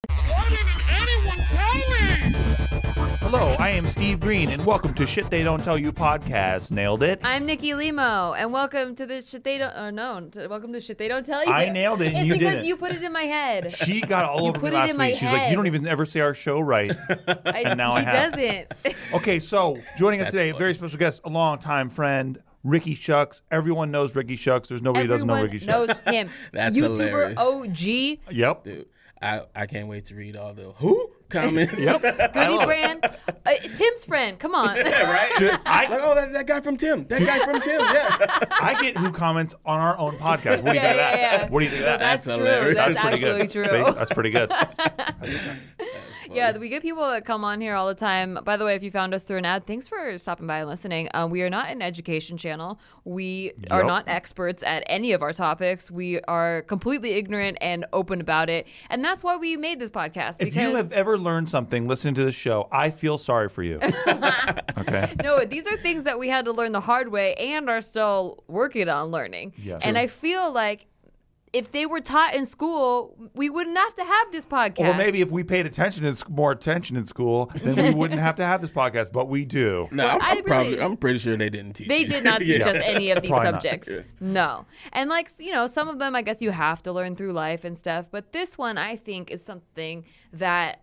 Why didn't anyone tell me? Hello, I am Steve Green, and welcome to Shit They Don't Tell You podcast. Nailed it. I'm Nikki Limo, and welcome to the Shit They Don't. Welcome to Shit They Don't Tell You. I nailed it, and it's you because didn't. you put it in my head. She got all over me put it last in my week. She's like, head. "You don't even ever say our show right." And now I he have. doesn't. Okay, so joining us That's today, a funny. very special guest, a longtime friend, Ricky Shucks. Everyone knows Ricky Shucks. There's nobody who doesn't know Ricky Shucks. knows him. That's YouTuber hilarious. OG. Yep. Dude, I can't wait to read all the who comments. Goody brand. Tim's friend. Come on. Yeah, right? Dude, Like, oh, that guy from Tim. That guy from Tim, yeah. I get who comments on our own podcast. What do you think of that? Yeah. What do you think of that? That's That's true. hilarious. That's pretty actually good. true. See? That's pretty good. Yeah, we get people that come on here all the time. By the way, if you found us through an ad, thanks for stopping by and listening. We are not an education channel. We are not experts at any of our topics. We are completely ignorant and open about it. And that's why we made this podcast. If you have ever learned something listening to this show, I feel sorry for you. Okay? No, these are things that we had to learn the hard way and are still working on learning. Yeah. And I feel like if they were taught in school, we wouldn't have to have this podcast. Well, maybe if we paid more attention in school, then we wouldn't have to have this podcast, but we do. No, Well, I'm pretty sure they didn't teach They you. did not teach us any of these Probably not. subjects. No. And like, you know, some of them I guess you have to learn through life and stuff. But this one I think is something that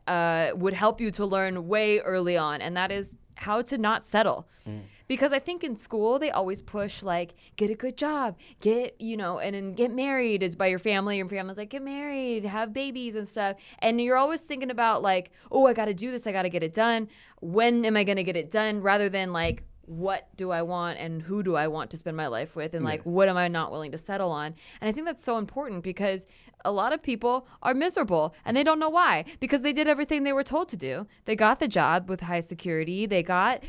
would help you to learn way early on. And that is how to not settle. Because I think in school they always push like get a good job, get, you know, and then get married is by your family. Your family's like get married, have babies and stuff. And you're always thinking about like, oh, I got to do this, I got to get it done. When am I going to get it done? Rather than like, what do I want and who do I want to spend my life with and like what am I not willing to settle on? And I think that's so important because a lot of people are miserable and they don't know why because they did everything they were told to do. They got the job with high security, they got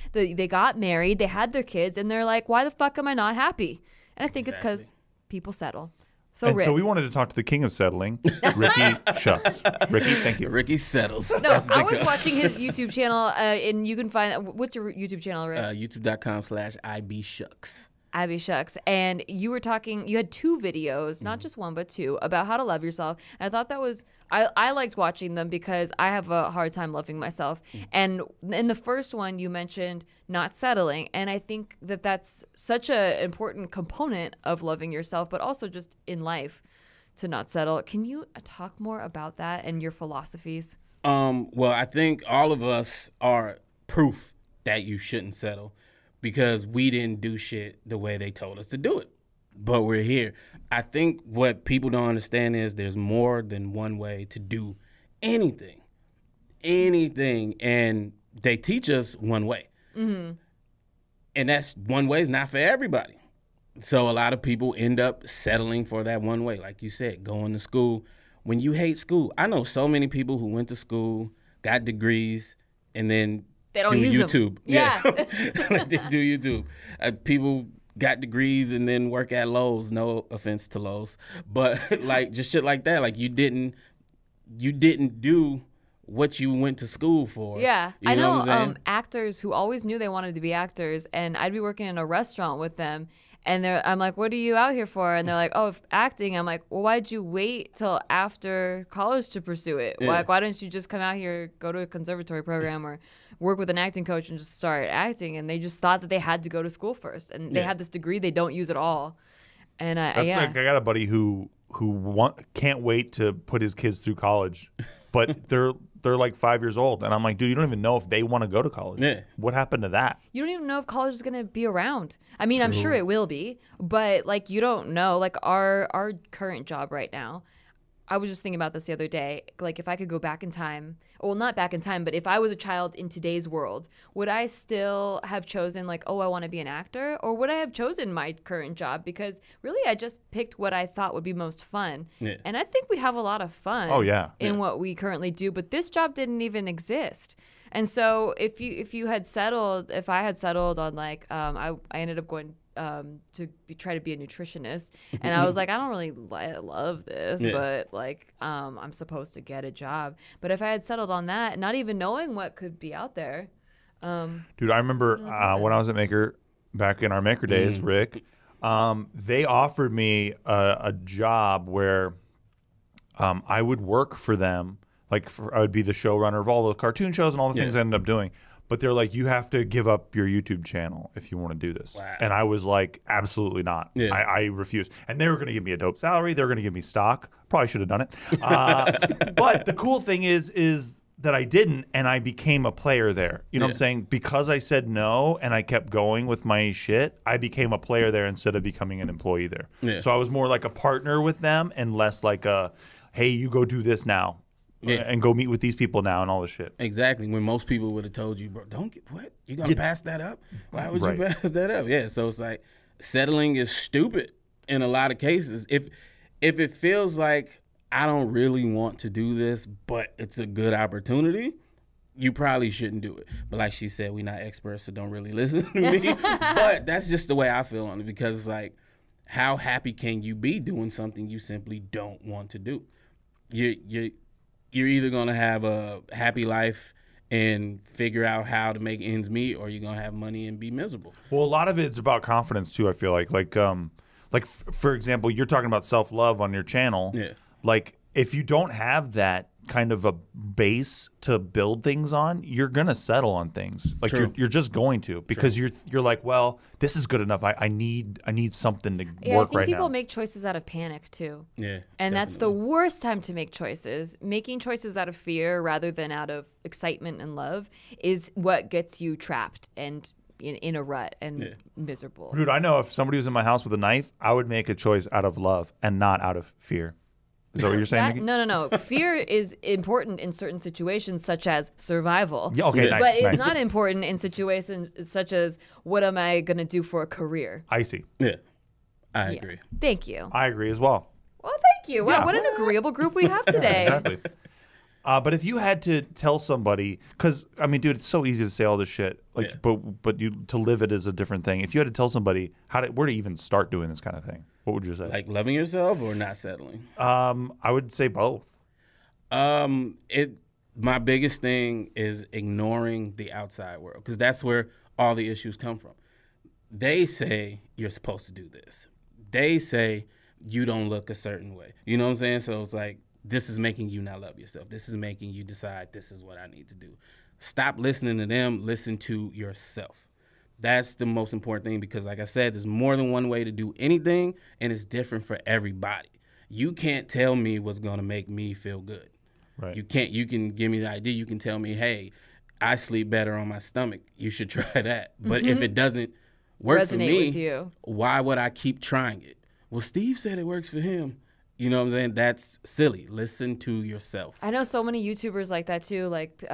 married, they had their kids, and they're like, why the fuck am I not happy? And I think it's because people settle. So And Rick, so we wanted to talk to the king of settling, Ricky Shucks. Ricky, thank you. Ricky settles. no, I was watching his YouTube channel and you can find, what's your YouTube channel, Rick? YouTube.com/IBShucks. Abby Shucks, and you were talking, you had two videos, not just one, but two, about how to love yourself. And I thought that was, I liked watching them because I have a hard time loving myself. And in the first one, you mentioned not settling. And I think that that's such an important component of loving yourself, but also just in life to not settle. Can you talk more about that and your philosophies? Well, I think all of us are proof that you shouldn't settle because we didn't do shit the way they told us to do it. But we're here. I think what people don't understand is there's more than one way to do anything. And they teach us one way. Mm-hmm. And that's one way is not for everybody. So a lot of people end up settling for that one way. Like you said, going to school. When you hate school, I know so many people who went to school, got degrees, and then They don't do use them. YouTube. Yeah. Like they do YouTube. People got degrees and then work at Lowe's. No offense to Lowe's, but like just shit like that. Like you didn't do what you went to school for. Yeah. You I know what I'm saying? actors who always knew they wanted to be actors, and I'd be working in a restaurant with them, and I'm like, what are you out here for? And they're like, oh, acting. I'm like, well, why'd you wait till after college to pursue it? Yeah. Like, why didn't you just come out here, go to a conservatory program or work with an acting coach and just start acting? And they just thought that they had to go to school first, and they had this degree they don't use at all. And That's yeah. like I got a buddy who can't wait to put his kids through college, but they're like 5 years old, and I'm like, dude, you don't even know if they want to go to college. Yeah. What happened to that? You don't even know if college is going to be around. I mean, I'm sure it will be, but like you don't know. Like our current job right now, I was just thinking about this the other day. Like if I could go back in time, well, not back in time, but if I was a child in today's world, would I still have chosen like, oh, I want to be an actor? Or would I have chosen my current job? Because really I just picked what I thought would be most fun. Yeah. And I think we have a lot of fun Oh, yeah. in what we currently do, but this job didn't even exist. And so if I had settled on like, I ended up going try to be a nutritionist, and I was like, I don't really love this, but like I'm supposed to get a job. But if I had settled on that, not even knowing what could be out there, Dude, I remember when I was at Maker back in our Maker days, Rick, they offered me a job where I would work for them Like I would be the showrunner of all the cartoon shows and all the things I ended up doing. But they're like, you have to give up your YouTube channel if you want to do this. Wow. And I was like, absolutely not. Yeah. I refused. And they were going to give me a dope salary. They were going to give me stock. Probably should have done it. But the cool thing is that I didn't, and I became a player there. You know what I'm saying? Because I said no and I kept going with my shit, I became a player there instead of becoming an employee there. Yeah. So I was more like a partner with them and less like a, hey, you go do this now. Yeah. And go meet with these people now and all this shit. Exactly. When most people would have told you, bro, don't get what? You gonna pass that up? Why would you pass that up? Yeah. So it's like settling is stupid in a lot of cases. If it feels like I don't really want to do this, but it's a good opportunity, you probably shouldn't do it. But like she said, we're not experts, so don't really listen to me. But that's just the way I feel on it, because it's like, how happy can you be doing something you simply don't want to do? You're either going to have a happy life and figure out how to make ends meet, or you're going to have money and be miserable. Well, a lot of it's about confidence too, I feel like. For example, you're talking about self-love on your channel. Yeah. Like, if you don't have that kind of a base to build things on, you're going to settle on things. Like, you're just going to, because you're like, well, this is good enough. I need something to work right now. I think people make choices out of panic too. Yeah. And that's the worst time to make choices. Making choices out of fear rather than out of excitement and love is what gets you trapped and in a rut and miserable. Dude, I know if somebody was in my house with a knife, I would make a choice out of love and not out of fear. Is that what you're saying, Nikki? No. Fear is important in certain situations, such as survival. Yeah, okay, nice. But it's not important in situations such as, what am I going to do for a career? I see. Yeah, I agree. Thank you. I agree as well. Well, thank you. Wow, what an agreeable group we have today. Exactly. But if you had to tell somebody, because I mean, dude, it's so easy to say all this shit, like, but to live it is a different thing. If you had to tell somebody where to even start doing this kind of thing, what would you say? Like loving yourself or not settling? I would say both. My biggest thing is ignoring the outside world, because that's where all the issues come from. They say you're supposed to do this. They say you don't look a certain way. You know what I'm saying? So it's like, this is making you not love yourself. This is making you decide this is what I need to do. Stop listening to them. Listen to yourself. That's the most important thing, because like I said, there's more than one way to do anything, and it's different for everybody. You can't tell me what's going to make me feel good. Right. You can give me the idea. You can tell me, hey, I sleep better on my stomach. You should try that. But if it doesn't work for me, why would I keep trying it? Well, Steve said it works for him. You know what I'm saying? That's silly. Listen to yourself. I know so many YouTubers like that too, like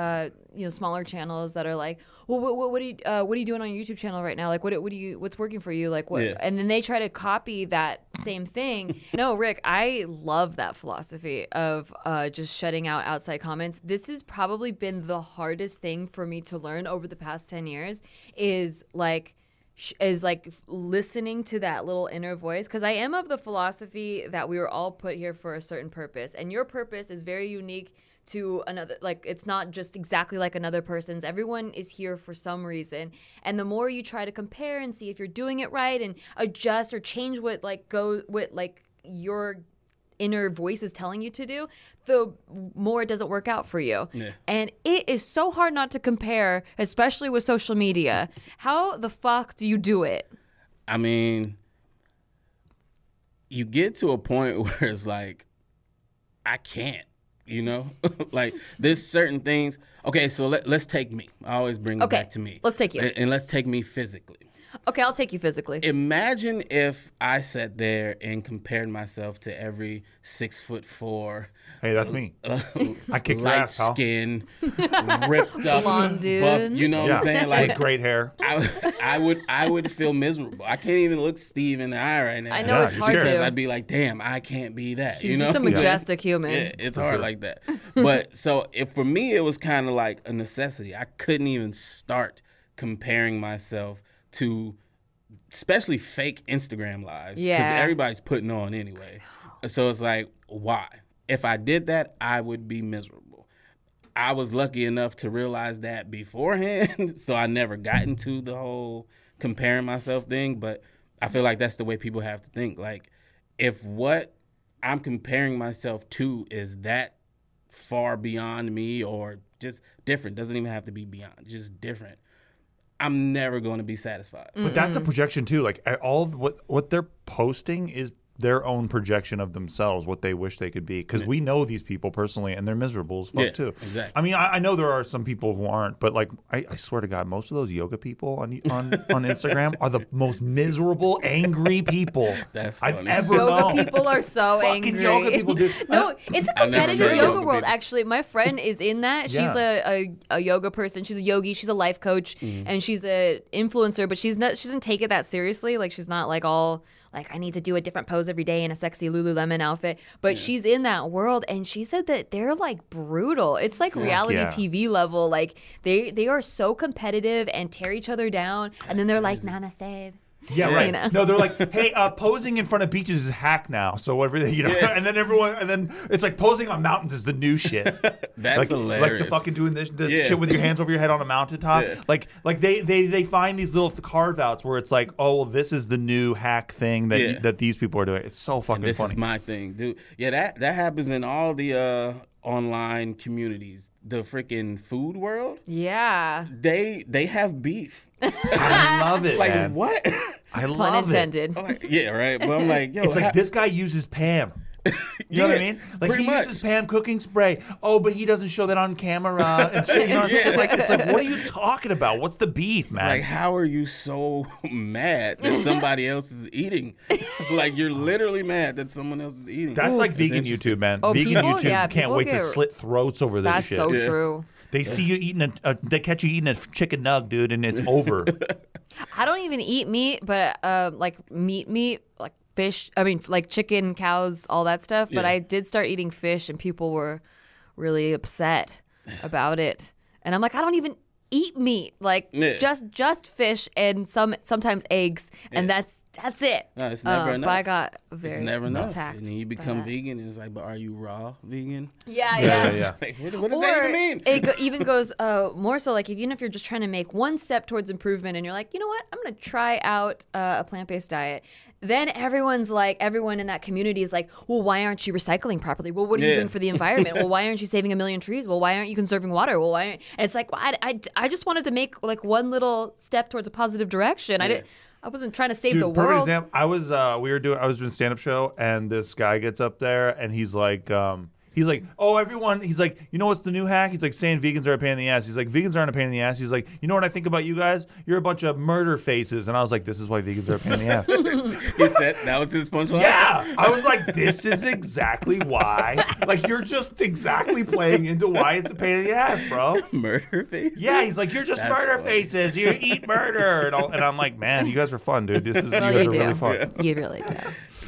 smaller channels that are like, well, what are you doing on your YouTube channel right now? Like, what's working for you? Like, what? Yeah. And then they try to copy that same thing. No, Rick, I love that philosophy of just shutting out outside comments. This has probably been the hardest thing for me to learn over the past 10 years. Is like listening to that little inner voice, because I am of the philosophy that we were all put here for a certain purpose, and your purpose is very unique to another. Like, it's not just exactly like another person's. Everyone is here for some reason, and the more you try to compare and see if you're doing it right and adjust or change what your inner voice is telling you to do, the more it doesn't work out for you. Yeah. And it is so hard not to compare, especially with social media. How the fuck do you do it? I mean, you get to a point where it's like, I can't, like, there's certain things. Okay, so let's take me. I always bring it back to me. Let's take you. And let's take me physically. Okay, I'll take you physically. Imagine if I sat there and compared myself to every 6'4". Hey, that's me. I kick your light ass, pal. skin, ripped up, blonde dude. buff. You know what I'm saying? Like, with great hair. I would feel miserable. I can't even look Steve in the eye right now. I know it's hard to. I'd be like, damn, I can't be that. He's just a majestic human. Yeah, it's hard like that. But so for me, it was kind of like a necessity. I couldn't even start comparing myself to especially fake Instagram lives, because everybody's putting on anyway. So it's like, why? If I did that, I would be miserable. I was lucky enough to realize that beforehand, so I never got into the whole comparing myself thing. But I feel like that's the way people have to think. Like, if what I'm comparing myself to is that far beyond me or just different. Doesn't even have to be beyond, just different. I'm never going to be satisfied. But that's a projection too. Like all of what they're posting is their own projection of themselves, what they wish they could be. Because we know these people personally, and they're miserable as fuck too. Exactly. I mean, I know there are some people who aren't, but like I swear to God, most of those yoga people on Instagram are the most miserable, angry people I've ever known. Yoga people are so Fucking angry. yoga people, dude. No, it's a competitive met yoga yoga world. people. Actually, my friend is in that. She's a yoga person. She's a yogi. She's a life coach, and she's an influencer. But she doesn't take it that seriously. Like she's not like all like I need to do a different pose every day in a sexy Lululemon outfit. But she's in that world, and she said that they're like brutal. It's like reality TV level. Like they are so competitive and tear each other down, and then they're like namaste. Yeah, right. You know? No, they're like, hey, posing in front of beaches is hack now. So everything, and then it's like posing on mountains is the new shit. That's like, hilarious. Like the fucking doing this shit with your hands over your head on a mountaintop. Yeah. Like they find these little carve outs where it's like, oh, well, this is the new hack thing that these people are doing. It's so fucking this funny. This is my thing, dude. Yeah, that happens in all the online communities. The freaking food world. Yeah. They have beef. I love it, Like man. what? I love Pun intended. Like, yeah, right. But I'm like, yo, It's like this guy uses Pam. You know what I mean? Like pretty he much. uses Pam cooking spray. Oh, but he doesn't show that on camera and shit. You know, shit like it's like, what are you talking about? What's the beef, man? Like, how are you so mad that somebody else is eating? Like, you're literally mad that someone else is eating. That's like vegan YouTube, man. Oh, Vegan people- YouTube yeah, can't people wait to get- slit throats over this That's shit. so true. They see you eating they catch you eating a chicken nug, dude, and it's over. I don't even eat meat, but like meat, like fish. I mean, like chicken, cows, all that stuff. But Yeah. I did start eating fish, and people were really upset about it. And I'm like, I don't even eat meat. Like just fish and sometimes eggs, and that's it. No, it's never enough. But I got very It's never enough. attacked And then you by become that. vegan, and it's like, but are you raw vegan? Yeah. Like, what does that even mean? It even goes more so like even if you're just trying to make one step towards improvement and you're like, you know what, I'm going to try out a plant-based diet. Then everyone in that community is like, well, why aren't you recycling properly? Well, what are you doing for the environment? Well, why aren't you saving 1 million trees? Well, why aren't you conserving water? Well, why? And it's like, well, I just wanted to make like one little step towards a positive direction. I wasn't trying to save the Perfect world. example. I was doing a stand-up show, and this guy gets up there, and he's like, oh, everyone. He's like, you know what's the new hack? He's like saying vegans are a pain in the ass. He's like, vegans aren't a pain in the ass. He's like, you know what I think about you guys? You're a bunch of murder faces. And I was like, this is why vegans are a pain in the ass. He said that was his punchline. Yeah, I was like, this is exactly why. Like, you're just exactly playing into why it's a pain in the ass, bro. Murder faces? Yeah, he's like, you're just That's murder funny. faces. You eat murder. And I'm like, man, you guys are fun, dude. You Well, guys you are do. really fun. You really do.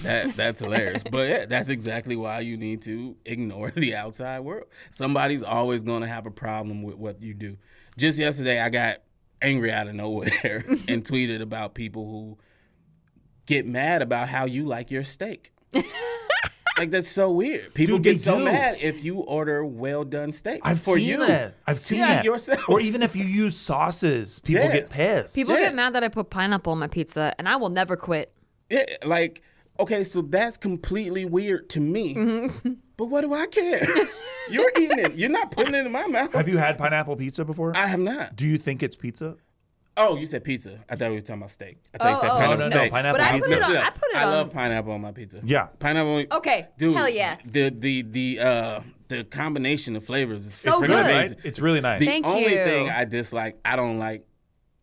That's hilarious. But yeah, that's exactly why you need to ignore the outside world. Somebody's always going to have a problem with what you do. Just yesterday, I got angry out of nowhere and tweeted about people who get mad about how you like your steak. Like, that's so weird. People Dude, get they so do. mad if you order well-done steak. I've For seen you. that. I've seen Yeah, that. yourself. Or even if you use sauces, people Yeah. get pissed. People Yeah. get mad that I put pineapple on my pizza, and I will never quit. Yeah, like, okay, so that's completely weird to me. Mm-hmm. But what do I care? You're eating it. You're not putting it in my mouth. Have you had pineapple pizza before? I have not. Do you think it's pizza? Oh, you said pizza. I thought we were talking about steak. I thought you said Oh, pineapple no, steak. pineapple But I put pizza. it on. I put it I on. love pineapple on my pizza. Yeah. Pineapple. Okay, Dude, hell yeah. The combination of flavors is So freaking good. amazing. It's really nice. The Thank only you. thing I dislike, I don't like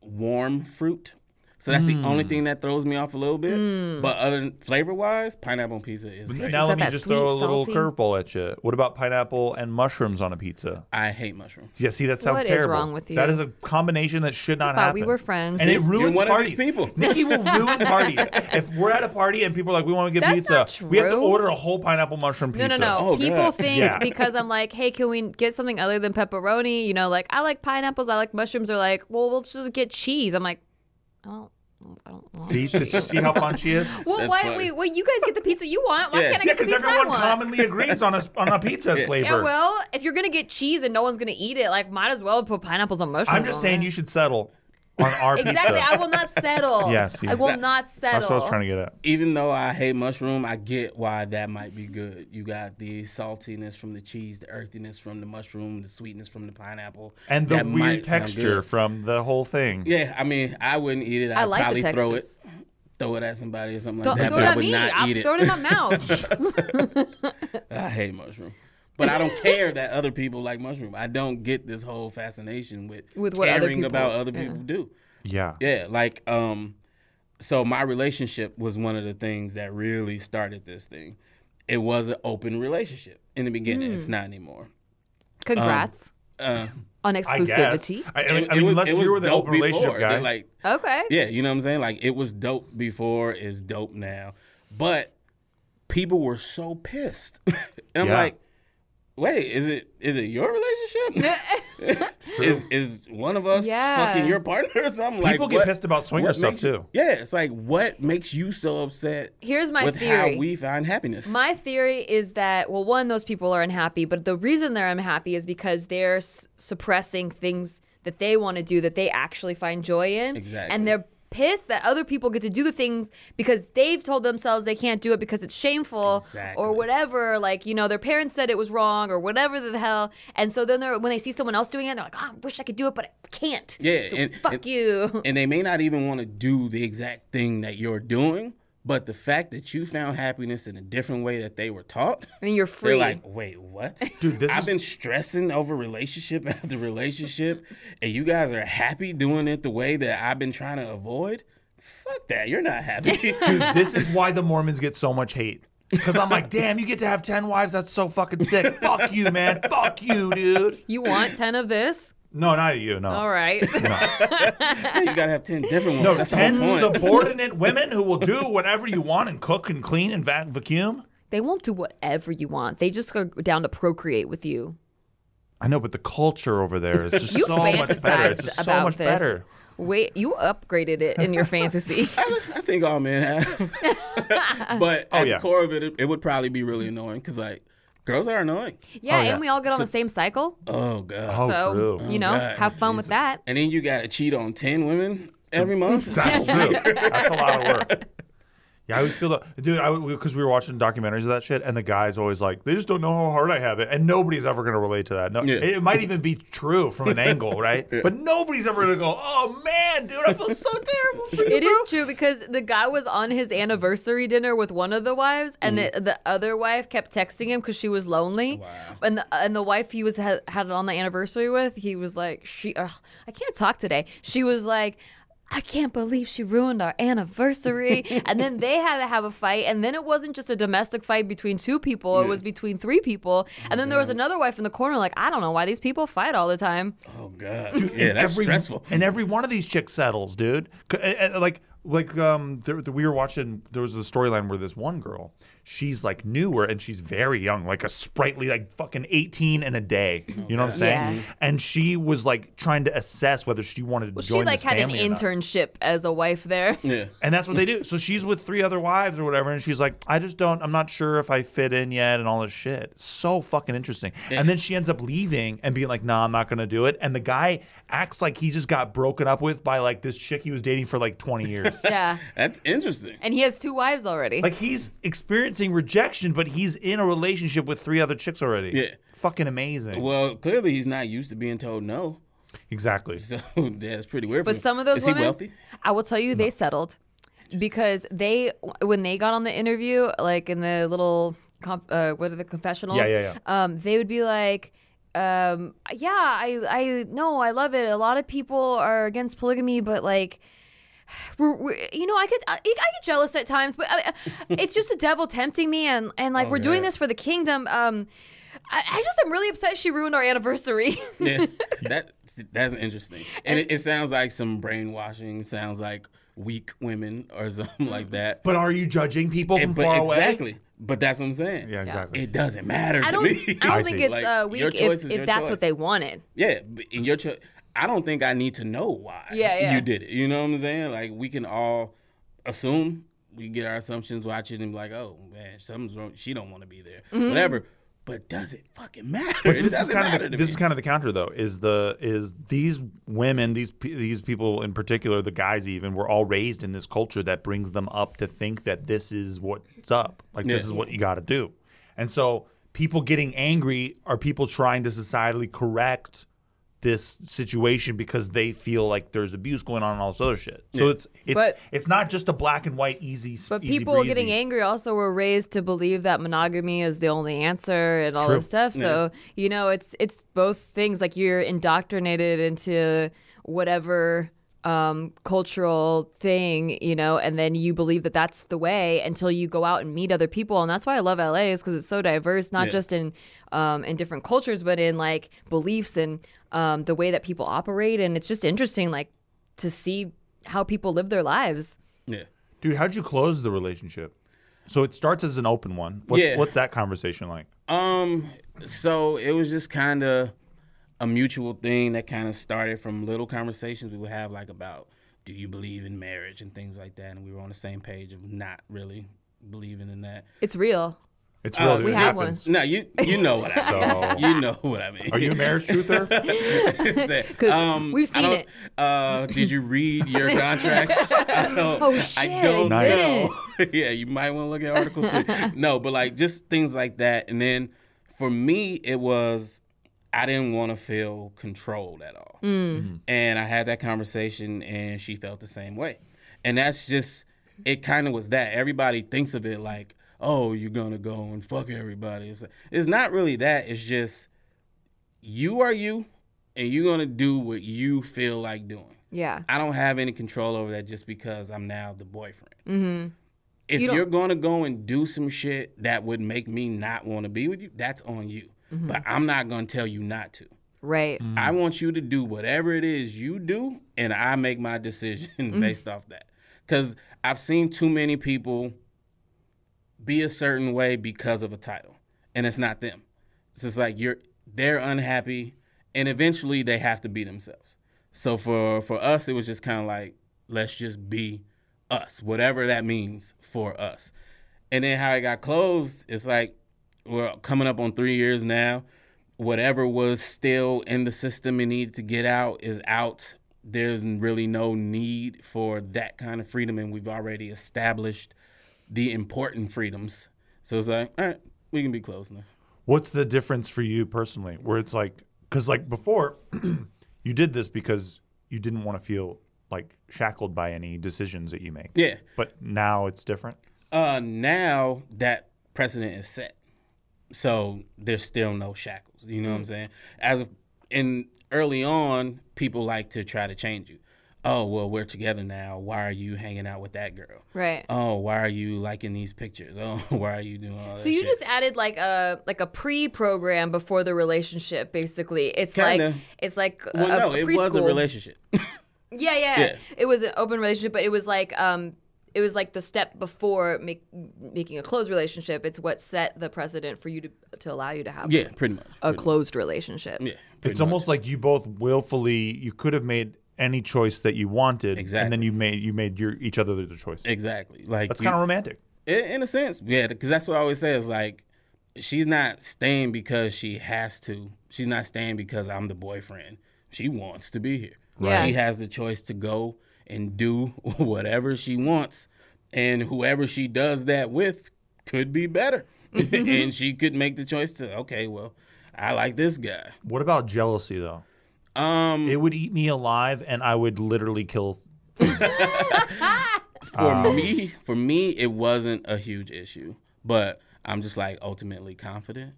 warm fruit. So that's the only thing that throws me off a little bit. But other than flavor-wise, pineapple on pizza is great. Now Is let me that just sweet, throw a little salty? curveball at you. What about pineapple and mushrooms on a pizza? I hate mushrooms. Yeah, see, that sounds What is terrible. wrong with you? That is a combination that should not thought happen. we were friends. And it See, ruins you're one of parties. these people. Nikki will ruin parties. If we're at a party and people are like, we want to get That's pizza, not we have to true. order a whole pineapple mushroom pizza. No. Oh, People God. think Yeah. because I'm like, hey, can we get something other than pepperoni? You know, like I like pineapples, I like mushrooms. Or like, well, we'll just get cheese. I'm like, I don't want. See how fun she is? Well, That's why? funny. Wait, you guys get the pizza you want. Why Yeah. can't I Yeah, get the because pizza I everyone want? commonly agrees on a pizza flavor. Yeah, well, if you're gonna get cheese and no one's gonna eat it, like might as well put pineapples on mushrooms. I'm just on saying there. you should settle. on our Exactly. pizza. I will not settle. Yes, I will not settle. That's what I was trying to get at. Even though I hate mushroom, I get why that might be good. You got the saltiness from the cheese, the earthiness from the mushroom, the sweetness from the pineapple. And the That weird might sound texture good. from the whole thing. Yeah, I mean, I wouldn't eat it. I I'd like probably the throw it. textures. Throw it at somebody or something Don't like that, throw but it I at would me. not I'll eat it. throw it in my mouth. I hate mushroom. But I don't care that other people like mushroom. I don't get this whole fascination with With what caring other people- about other people do. Yeah. Yeah, like so my relationship was one of the things that really started this thing. It was an open relationship in the beginning. It's not anymore. Congrats on I guess. exclusivity. I mean, It was- unless it was you were the dope open relationship before. guy. They're like, Okay. yeah, you know what I'm saying? Like, it was dope before, it's dope now. But people were so pissed. And I'm Yeah. like, wait, is it your relationship? is one of us Yeah. fucking your partner or something? People get pissed about swinger what stuff makes you- too. Yeah, it's like, what makes you so upset Here's my with theory. how we find happiness? My theory is that, well, one, those people are unhappy, but the reason they're unhappy is because they're suppressing things that they want to do that they actually find joy in. Exactly. And they're pissed that other people get to do the things because they've told themselves they can't do it because it's shameful Exactly. or whatever. Like, you know, their parents said it was wrong or whatever the hell. And so then when they see someone else doing it, they're like, oh, I wish I could do it, but I can't. Yeah, So and- fuck and- you. And they may not even want to do the exact thing that you're doing, but the fact that you found happiness in a different way that they were taught, And you're free. they're like, wait, what? Dude, this I've is- been stressing over relationship after relationship, and you guys are happy doing it the way that I've been trying to avoid? Fuck that. You're not happy. Dude, this is why the Mormons get so much hate. Because I'm like, damn, you get to have 10 wives? That's so fucking sick. Fuck you, man. Fuck you, dude. You want 10 of this? No, not you, no. All right. You gotta have 10 different ones. No, That's 10 the whole point. subordinate women who will do whatever you want and cook and clean and vacuum. They won't do whatever you want. They just go down to procreate with you. I know, but the culture over there is just You so much better. It's fantasized just about so much this. better. Wait, you upgraded it in your fantasy. I think all men have. But at yeah. the core of it, it would probably be really annoying because, like, girls are annoying. Yeah, Oh, yeah. and we all get on the same cycle. Oh, God. Oh, So, true. you know, God, have fun with that. And then you got to cheat on 10 women every month? That's true. That's a lot of work. Yeah, I always feel that, dude, because we were watching documentaries of that shit, and the guy's always like, they just don't know how hard I have it. And nobody's ever going to relate to that. No, Yeah. It might even be true from an angle, right? But nobody's ever going to go, oh, man, dude, I feel so terrible for you, It bro." is true because the guy was on his anniversary dinner with one of the wives, and the other wife kept texting him because she was lonely. Wow. And the wife he was had it on the anniversary with, he was like, I can't talk today. She was like, I can't believe she ruined our anniversary. And then they had to have a fight. And then it wasn't just a domestic fight between two people. It was between three people. And then there was another wife in the corner like, I don't know why these people fight all the time. Oh, God. Yeah, that's stressful. And every one of these chicks settles, dude. We were watching, there was a storyline where this one girl, she's like newer and she's very young, like a sprightly, like fucking 18 and a day. You know what I'm saying? Yeah. And she was like trying to assess whether she wanted to She join like this had an family or not. internship as a wife there. Yeah. And that's what they do. So she's with 3 other wives or whatever, and she's like, I'm not sure if I fit in yet and all this shit. So fucking interesting. And then she ends up leaving and being like, nah, I'm not going to do it. And the guy acts like he just got broken up with by like this chick he was dating for like 20 years. Yeah. That's interesting. And he has 2 wives already. Like he's experiencing rejection, but he's in a relationship with 3 other chicks already. Yeah. Fucking amazing. Well, clearly he's not used to being told no. Exactly. So, yeah, it's pretty weird for But him. some of those Is women, he wealthy? I will tell you, they settled because when they got on the interview, like in the little, what are the confessionals? Yeah. They would be like, I know, I love it. A lot of people are against polygamy, but like, I get jealous at times, but it's just the devil tempting me, and like we're doing this for the kingdom. I just am really upset she ruined our anniversary. Yeah, that's interesting. And it sounds like some brainwashing. Sounds like weak women or something like that. But are you judging people from But far away? exactly. But that's what I'm saying. Yeah, exactly. It doesn't matter I to don't me. think see. it's Like, your weak choice is if your that's what choice. they wanted. Yeah, but in your choice, I don't think I need to know why Yeah. you did it. You know what I'm saying? Like, we can all assume. We get our assumptions, watch it, and be like, oh, man, something's wrong. She don't want to be there. Whatever. But does it fucking matter? But It this is doesn't kind matter of to this me. is kind of the counter though. Is these women, these people in particular, the guys even, were all raised in this culture that brings them up to think that this is what's up. Like this is what you got to do. And so people getting angry are people trying to societally correct this situation because they feel like there's abuse going on and all this other shit. So it's not just a black and white easy. But easy people breezy. getting angry also were raised to believe that monogamy is the only answer and all this stuff. So, you know, it's both things. Like you're indoctrinated into whatever cultural thing, you know, and then you believe that that's the way until you go out and meet other people. And that's why I love LA, is because it's so diverse, not just in different cultures, but in like beliefs and the way that people operate. And it's just interesting, like, to see how people live their lives. Yeah. Dude, how'd you close the relationship? So it starts as an open one. What's that conversation like? So it was just kind of a mutual thing that kind of started from little conversations we would have, like about, do you believe in marriage and things like that? And we were on the same page of not really believing in that. It's real. It's real. we it have happens. No, you know what I mean. You know what I mean. Are you a marriage truther? We've seen it. Did you read your contracts? Oh, shit. I don't Nice. know. Yeah, you might want to look at Article 3. No, but like just things like that. And then for me, it was, I didn't want to feel controlled at all. And I had that conversation and she felt the same way. And that's just, it kind of was that. Everybody thinks of it like, oh, you're going to go and fuck everybody. It's not really that. It's just, you are you, and you're going to do what you feel like doing. Yeah. I don't have any control over that just because I'm now the boyfriend. Mm-hmm. If you're going to go and do some shit that would make me not want to be with you, that's on you. Mm-hmm. But I'm not going to tell you not to. Right. I want you to do whatever it is you do, and I make my decision based off that. Because I've seen too many people be a certain way because of a title, and it's not them. It's just like they're unhappy, and eventually they have to be themselves. So for us, it was just kind of like, let's just be us, whatever that means for us. And then how it got closed, it's like we're coming up on 3 years now. Whatever was still in the system and needed to get out is out. There's really no need for that kind of freedom, and we've already established the important freedoms. So it's like, all right, we can be close now. What's the difference for you personally? Where it's like, because like before, you did this because you didn't want to feel like shackled by any decisions that you make. Yeah. But now it's different. Now that precedent is set, so there's still no shackles. You know what I'm saying? Early on, people like to try to change you. Oh, well, we're together now. Why are you hanging out with that girl? Right. Oh, why are you liking these pictures? Oh, why are you doing all that So you shit? just added like a pre-program before the relationship, basically. It's Kinda. like Well, no, a it preschool. was a relationship. Yeah. It was an open relationship, but it was like the step before making a closed relationship. It's what set the precedent for you to allow you to have Yeah, pretty much. a closed relationship. Yeah. It's almost like you both willfully, you could have made any choice that you wanted. Exactly. And then you made each other the choice. Exactly. Like That's kind of romantic. in a sense, yeah, because that's what I always say is like, she's not staying because she has to. She's not staying because I'm the boyfriend. She wants to be here. Right. She has the choice to go and do whatever she wants, and whoever she does that with could be better. And she could make the choice to, okay, well, I like this guy. What about jealousy though? It would eat me alive, and I would literally kill. For me, it wasn't a huge issue, but I'm just like ultimately confident.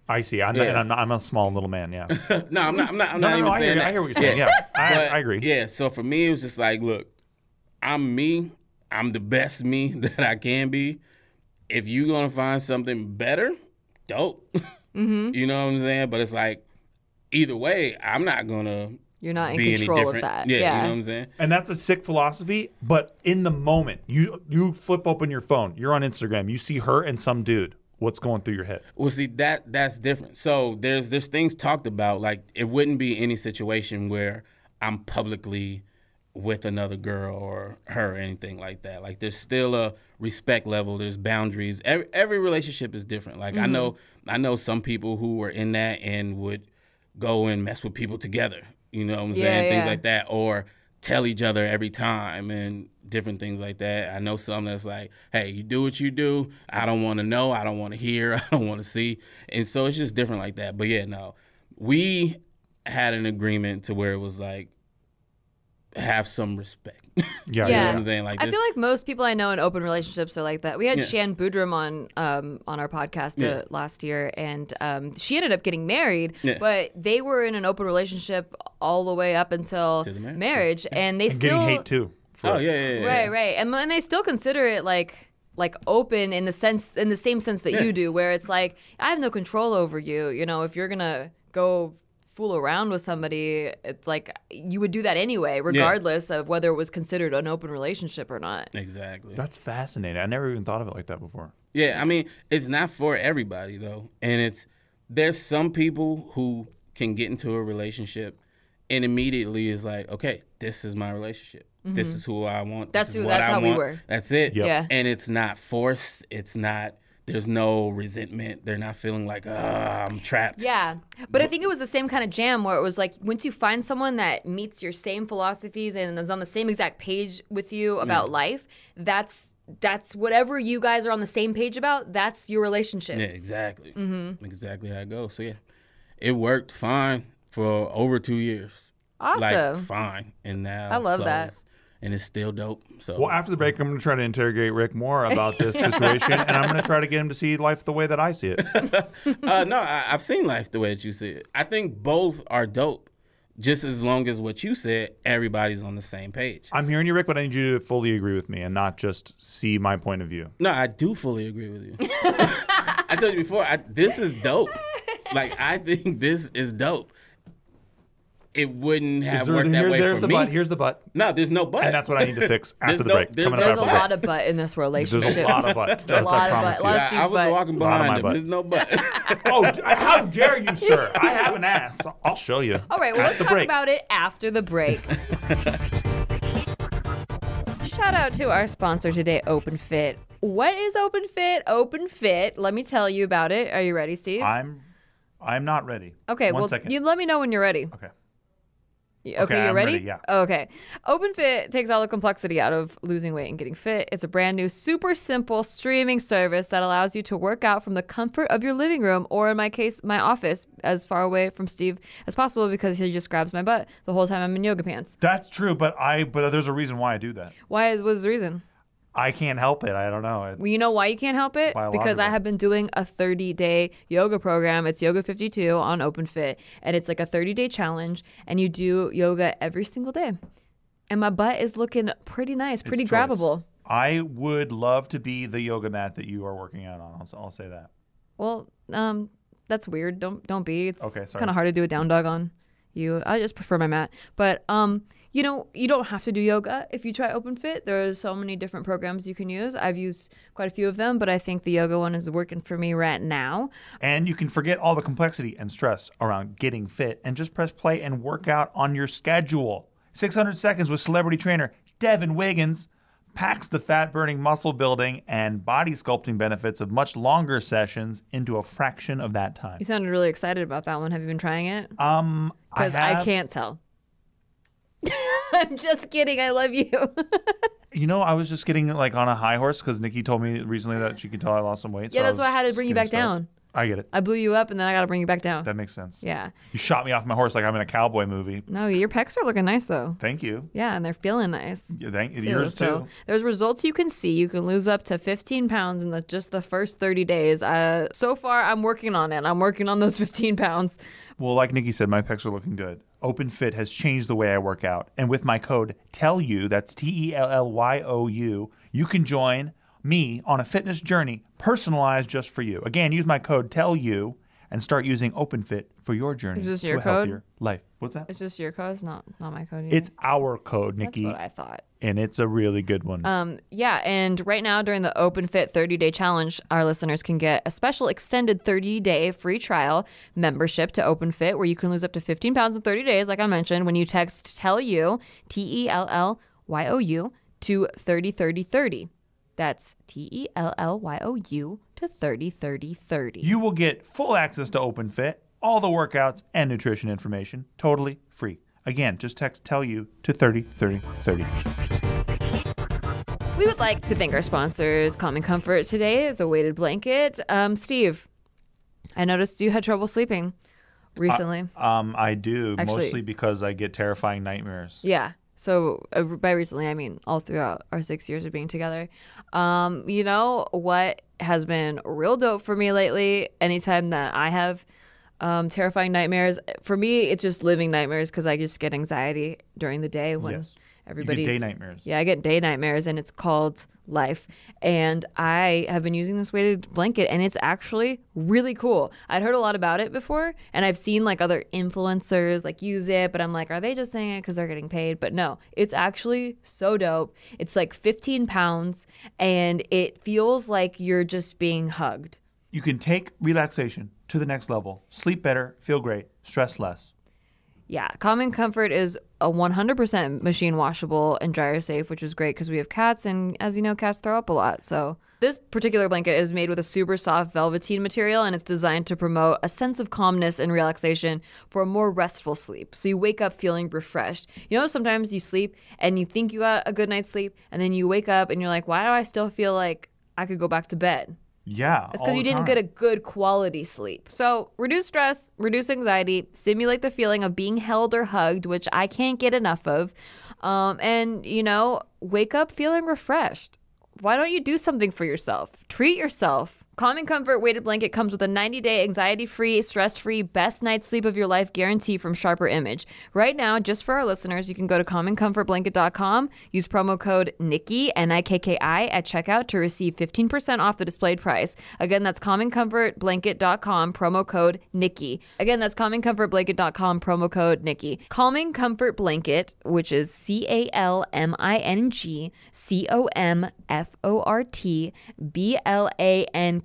I see. I'm a small little man. Yeah. No, I'm not even I saying that. hear what you're saying. Yeah, I agree. Yeah, so for me, it was just like, look, I'm me. I'm the best me that I can be. If you're going to find something better, dope. You know what I'm saying? But it's like, either way, I'm not going to You're not in be any control of different. that. Yeah, you know what I'm saying? And that's a sick philosophy, but in the moment, you flip open your phone, you're on Instagram, you see her and some dude. What's going through your head? Well, see, that's different. So there's things talked about, like it wouldn't be any situation where I'm publicly with another girl or her or anything like that. Like there's still a respect level. There's boundaries. Every relationship is different. Like I know I know some people who were in that and would go and mess with people together. You know what I'm saying? Things like that, or tell each other every time and different things like that. I know some that's like, hey, you do what you do. I don't want to know. I don't want to hear. I don't want to see. And so it's just different like that. But yeah, no, we had an agreement to where it was like, have some respect. Yeah. You know what I'm saying? Like, I feel like most people I know in open relationships are like that. We had Shan Boudram on our podcast last year, and she ended up getting married, but they were in an open relationship all the way up until marriage, and they still getting hate too. Right, and they still consider it like open in the same sense that you do, where it's like, I have no control over you. You know, if you're gonna go fool around with somebody, it's like you would do that anyway, regardless of whether it was considered an open relationship or not. Exactly. That's fascinating. I never even thought of it like that before. Yeah, I mean, it's not for everybody though, and there's some people who can get into a relationship and immediately is like, okay, this is my relationship. Mm-hmm. This is who I want. That's how we were. That's it. Yep. Yeah. And it's not forced. It's not. There's no resentment. They're not feeling like, I'm trapped. Yeah. But I think it was the same kind of jam where it was like, once you find someone that meets your same philosophies and is on the same exact page with you about life, that's whatever you guys are on the same page about, that's your relationship. Yeah, exactly. Mm-hmm. Exactly how it goes. So, yeah, it worked fine for over 2 years. Awesome. Like, fine. And now I love that. And it's still dope. So, Well, after the break, I'm going to try to interrogate Rick more about this situation, and I'm going to try to get him to see life the way that I see it. No, I've seen life the way that you see it. I think both are dope, just as long as what you said, everybody's on the same page. I'm hearing you, Rick, but I need you to fully agree with me and not just see my point of view. No, I do fully agree with you. I told you before, this is dope. Like, I think this is dope. It wouldn't have worked that way there's for the me. But. Here's the but. No, there's no but. And that's what I need to fix after the no- break. there's Coming no- up There's after a the lot of butt in this relationship. There's a lot of but. A lot of butt. A lot of I Steve's was butt. walking Lot of behind my him. butt. There's no but. Oh, how dare you, sir? I have an ass. I'll show you. All right, well, let's After talk break. about it after the break. Shout out to our sponsor today, OpenFit. What is OpenFit? OpenFit, let me tell you about it. Are you ready, Steve? I'm not ready. Okay, One well, second. you let me know when you're ready. Okay. Okay, I'm you're ready? ready, yeah. Okay. OpenFit takes all the complexity out of losing weight and getting fit. It's a brand new, super simple streaming service that allows you to work out from the comfort of your living room, or in my case, my office, as far away from Steve as possible, because he just grabs my butt the whole time I'm in yoga pants. That's true, but there's a reason why I do that. What's the reason? I can't help it. I don't know. Well, you know why you can't help it? Because I have been doing a 30-day yoga program. It's Yoga 52 on OpenFit, and it's like a 30-day challenge, and you do yoga every single day. And my butt is looking pretty nice, pretty grabbable. I would love to be the yoga mat that you are working out on. I'll say that. Well, that's weird. Don't be. It's Okay, sorry. kind of hard to do a down dog on you. I just prefer my mat. But you know, you don't have to do yoga if you try OpenFit. There's so many different programs you can use. I've used quite a few of them, but I think the yoga one is working for me right now. And you can forget all the complexity and stress around getting fit and just press play and work out on your schedule. 600 seconds with celebrity trainer Devin Wiggins packs the fat-burning, muscle-building, and body sculpting benefits of much longer sessions into a fraction of that time. You sounded really excited about that one. Have you been trying it? Because I can't tell. I'm just kidding. I love you. You know, I was just getting like on a high horse because Nikki told me recently that she could tell I lost some weight. Yeah, so that's why I had to bring you back down. I get it. I blew you up, and then I got to bring you back down. That makes sense. Yeah. You shot me off my horse like I'm in a cowboy movie. No, your pecs are looking nice, though. Thank you. Yeah, and they're feeling nice. Yeah, thank you. Yours So too. there's results you can see. You can lose up to 15 pounds in just the first 30 days. So far, I'm working on it. I'm working on those 15 pounds. Well, like Nikki said, my pecs are looking good. OpenFit has changed the way I work out. And with my code TELLYOU, that's TELLYOU, you can join me on a fitness journey personalized just for you. Again, use my code TELLYOU and start using OpenFit for your journey Is this to your a code? healthier life. What's that? It's just your code, it's not my code either. It's our code, Nikki. That's what I thought. And it's a really good one. Yeah, and right now during the OpenFit 30-day challenge, our listeners can get a special extended 30-day free trial membership to OpenFit where you can lose up to 15 pounds in 30 days, like I mentioned, when you text TELLYOU, TELLYOU, to 303030. That's TELLYOU to to 30-30-30. You will get full access to Open Fit, all the workouts and nutrition information, totally free. Again, just text "tell you" to 30-30-30. We would like to thank our sponsors, Common Comfort today. It's a weighted blanket. Steve, I noticed you had trouble sleeping recently. I do, Actually, mostly because I get terrifying nightmares. Yeah. So by recently, I mean all throughout our 6 years of being together. You know what has been real dope for me lately? Anytime that I have terrifying nightmares, for me, it's just living nightmares because I just get anxiety during the day when Yes. everybody's... You get day nightmares. Yeah, I get day nightmares, and it's called life. And I have been using this weighted blanket, and it's actually really cool. I'd heard a lot about it before, and I've seen like other influencers like use it, but I'm like, are they just saying it because they're getting paid? But no, it's actually so dope. It's like 15 pounds, and it feels like you're just being hugged. You can take relaxation to the next level. Sleep better, feel great, stress less. Yeah, Common Comfort is a 100% machine washable and dryer safe, which is great because we have cats, and as you know, cats throw up a lot. So this particular blanket is made with a super soft velveteen material, and it's designed to promote a sense of calmness and relaxation for a more restful sleep. So you wake up feeling refreshed. You know, sometimes you sleep and you think you got a good night's sleep, and then you wake up and you're like, why do I still feel like I could go back to bed? Yeah. It's because you didn't get a good quality sleep. So reduce stress, reduce anxiety, simulate the feeling of being held or hugged, which I can't get enough of. And, you know, wake up feeling refreshed. Why don't you do something for yourself? Treat yourself. Common Comfort weighted blanket comes with a 90-day anxiety-free, stress-free, best night's sleep of your life guarantee from Sharper Image. Right now, just for our listeners, you can go to commoncomfortblanket.com, use promo code Nikki, N-I-K-K-I, at checkout to receive 15% off the displayed price. Again, that's commoncomfortblanket.com, promo code Nikki. Again, that's commoncomfortblanket.com, promo code Nikki. Calming Comfort Blanket, which is CalmingComfortBlanket.com.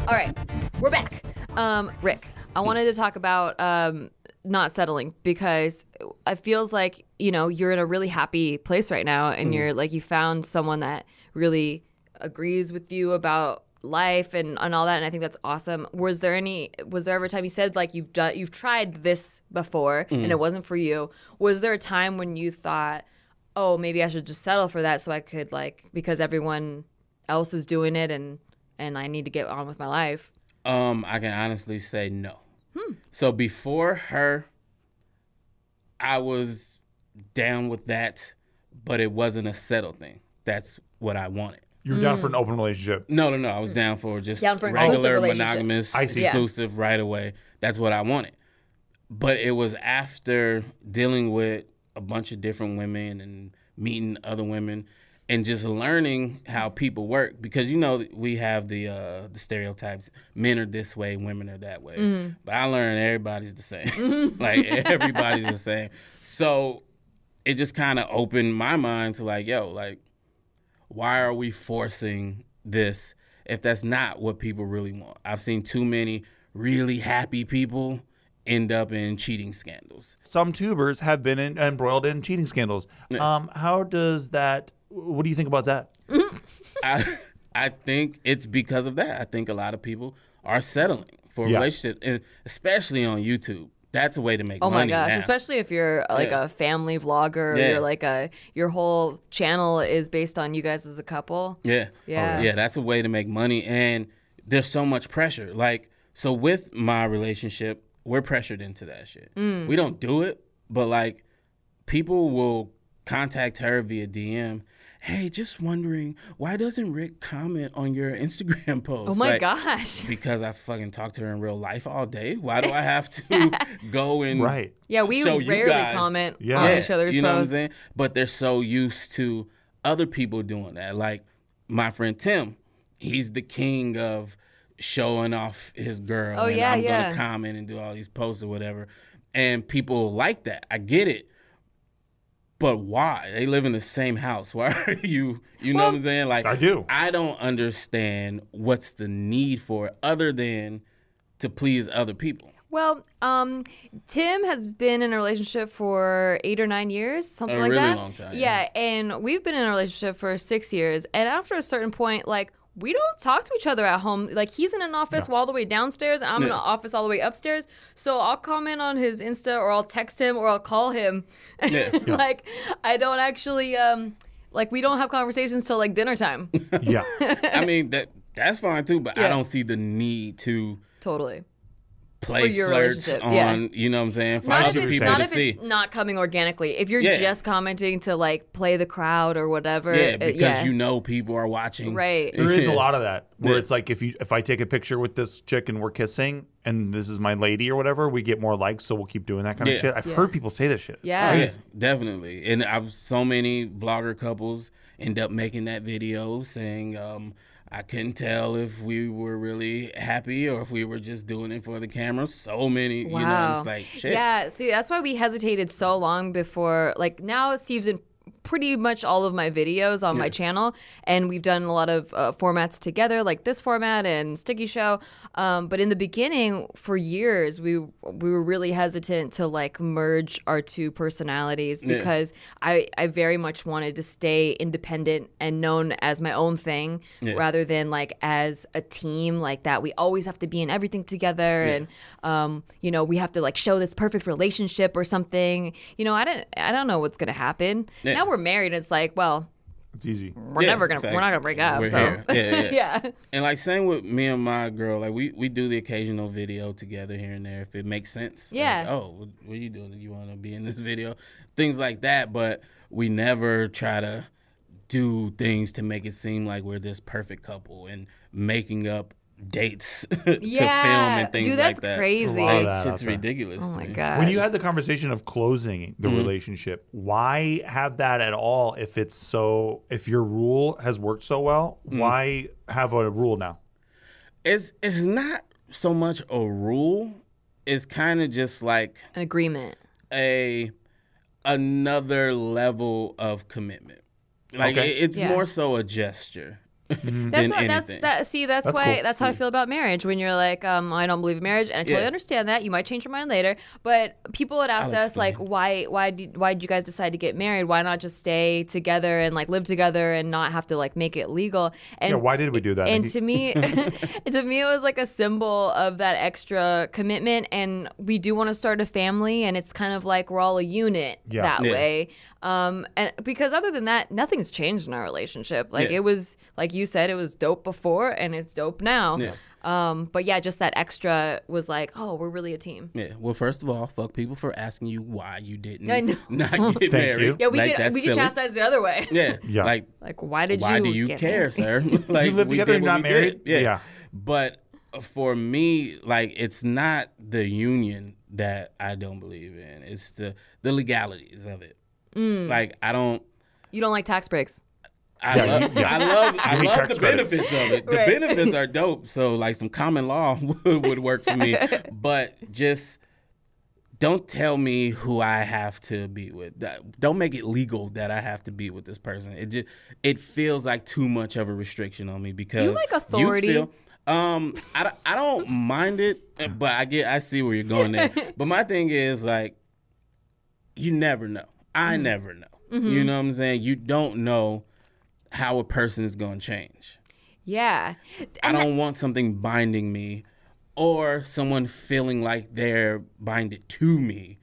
All right, we're back. Rick, I wanted to talk about not settling because it feels like, you know, you're in a really happy place right now, and you're like, you found someone that really agrees with you about life and all that, and I think that's awesome. Was there ever a time you said like you've tried this before and it wasn't for you? Was there a time when you thought, oh, maybe I should just settle for that so I could, like, because everyone else is doing it and I need to get on with my life? I can honestly say no. So before her, I was down with that, but it wasn't a settle thing. That's what I wanted. You were down for an open relationship. No. I was down for just Down for an exclusive regular, relationship. monogamous, I see. exclusive right away. That's what I wanted. But it was after dealing with a bunch of different women and meeting other women and just learning how people work, because, you know, we have the stereotypes. Men are this way, women are that way. But I learned everybody's the same. Like, everybody's the same. So it just kind of opened my mind to like, yo, like, why are we forcing this if that's not what people really want? I've seen too many really happy people end up in cheating scandals. Some tubers have been embroiled in cheating scandals. How does that? What do you think about that? I think it's because of that. I think a lot of people are settling for a relationship, and especially on YouTube. That's a way to make money. Oh my gosh, now. especially if you're like a family vlogger, or you're like your whole channel is based on you guys as a couple. Yeah. Yeah. That's a way to make money, and there's so much pressure. Like, so with my relationship, we're pressured into that shit. We don't do it, but like, people will contact her via DM. Hey, just wondering, why doesn't Rick comment on your Instagram post? Oh my gosh. Because I fucking talk to her in real life all day. Why do I have to go and Yeah, we show you rarely guys? comment on Yeah. each other's You know what I'm posts. saying? But they're so used to other people doing that. Like my friend Tim, he's the king of showing off his girl. Oh, and yeah, I'm yeah. going to comment and do all these posts or whatever. And people like that. I get it. But why? They live in the same house. Why are you know what I'm saying? Like, I do. I don't understand what's the need for it other than to please other people. Well, Tim has been in a relationship for 8 or 9 years, something like really that. long time, Yeah, and we've been in a relationship for 6 years. And after a certain point, like, we don't talk to each other at home. Like, he's in an office all the way downstairs, and I'm in an office all the way upstairs. So I'll comment on his Insta, or I'll text him, or I'll call him. Like, I don't actually, like, we don't have conversations till, like, dinner time. Yeah. I mean, that's fine, too, but I don't see the need to Totally. play your flirts relationship, on, you know what I'm saying, for Not other if, it's, people not to if see. it's not coming organically. If you're Yeah. just commenting to, like, play the crowd or whatever. Yeah, because you know people are watching. Right. There is a lot of that where Yeah. it's like if I take a picture with this chick and we're kissing and this is my lady or whatever, we get more likes, so we'll keep doing that kind of Yeah. shit. I've heard people say this shit. It's Yeah. crazy. Yeah, definitely. And I've so many vlogger couples end up making that video saying, I couldn't tell if we were really happy or if we were just doing it for the camera. So many, you know, it's like, shit. Yeah, see, that's why we hesitated so long before. Like, now Steve's in pretty much all of my videos on my channel, and we've done a lot of formats together, like this format and Sticky Show. But in the beginning, for years, we were really hesitant to, like, merge our two personalities because I very much wanted to stay independent and known as my own thing rather than, like, as a team, like that we always have to be in everything together and you know, we have to, like, show this perfect relationship or something. You know, I don't know what's gonna happen. Now we're married, and it's like, well, It's easy. we're not gonna break up. We're So here. yeah. And like same with me and my girl, like we do the occasional video together here and there if it makes sense. Yeah. Like, oh, what are you doing? You want to be in this video? Things like that, but we never try to do things to make it seem like we're this perfect couple and making up dates to film and things dude, like that's that. crazy. A lot of that. Shit's out there. ridiculous. Oh to my me. gosh. When you had the conversation of closing the relationship, why have that at all if your rule has worked so well, why have a rule now? It's not so much a rule. It's kind of just like An agreement. another level of commitment. Like Okay. it's Yeah. more so a gesture That's than what anything. that's That's why cool. that's how I feel about marriage. When you're like, I don't believe in marriage, and I totally Yeah. understand that. You might change your mind later, but people had asked I'll us like, why did you guys decide to get married? Why not just stay together and, like, live together and not have to, like, make it legal? And Yeah, why did we do that, And Nikki? to me, it was like a symbol of that extra commitment. And we do want to start a family, and it's kind of like we're all a unit that Yeah. way. And because other than that, nothing's changed in our relationship. Like, Yeah. it was, like you said, it was dope before, and it's dope now. Yeah. But yeah, just that extra was like, oh, we're really a team. Yeah. Well, first of all, fuck people for asking you why you didn't I know. not get married. you. Yeah, we Like, get that's silly. chastised the other way. Yeah. Yeah. Like Like, why do you get care, married? sir? Like You live we together did and what not we married? did. Yeah. But for me, like, it's not the union that I don't believe in. It's the legalities of it. Like, You don't like tax breaks. I love hate the tax credits. benefits of it. The Right. benefits are dope. So, like, some common law would work for me. But just don't tell me who I have to be with. Don't make it legal that I have to be with this person. It feels like too much of a restriction on me because You like authority. I don't mind it, but I see where you're going there. But my thing is, like, you never know. I never know. You know what I'm saying? You don't know how a person is going to change. Yeah. I don't want something binding me or someone feeling like they're binded to me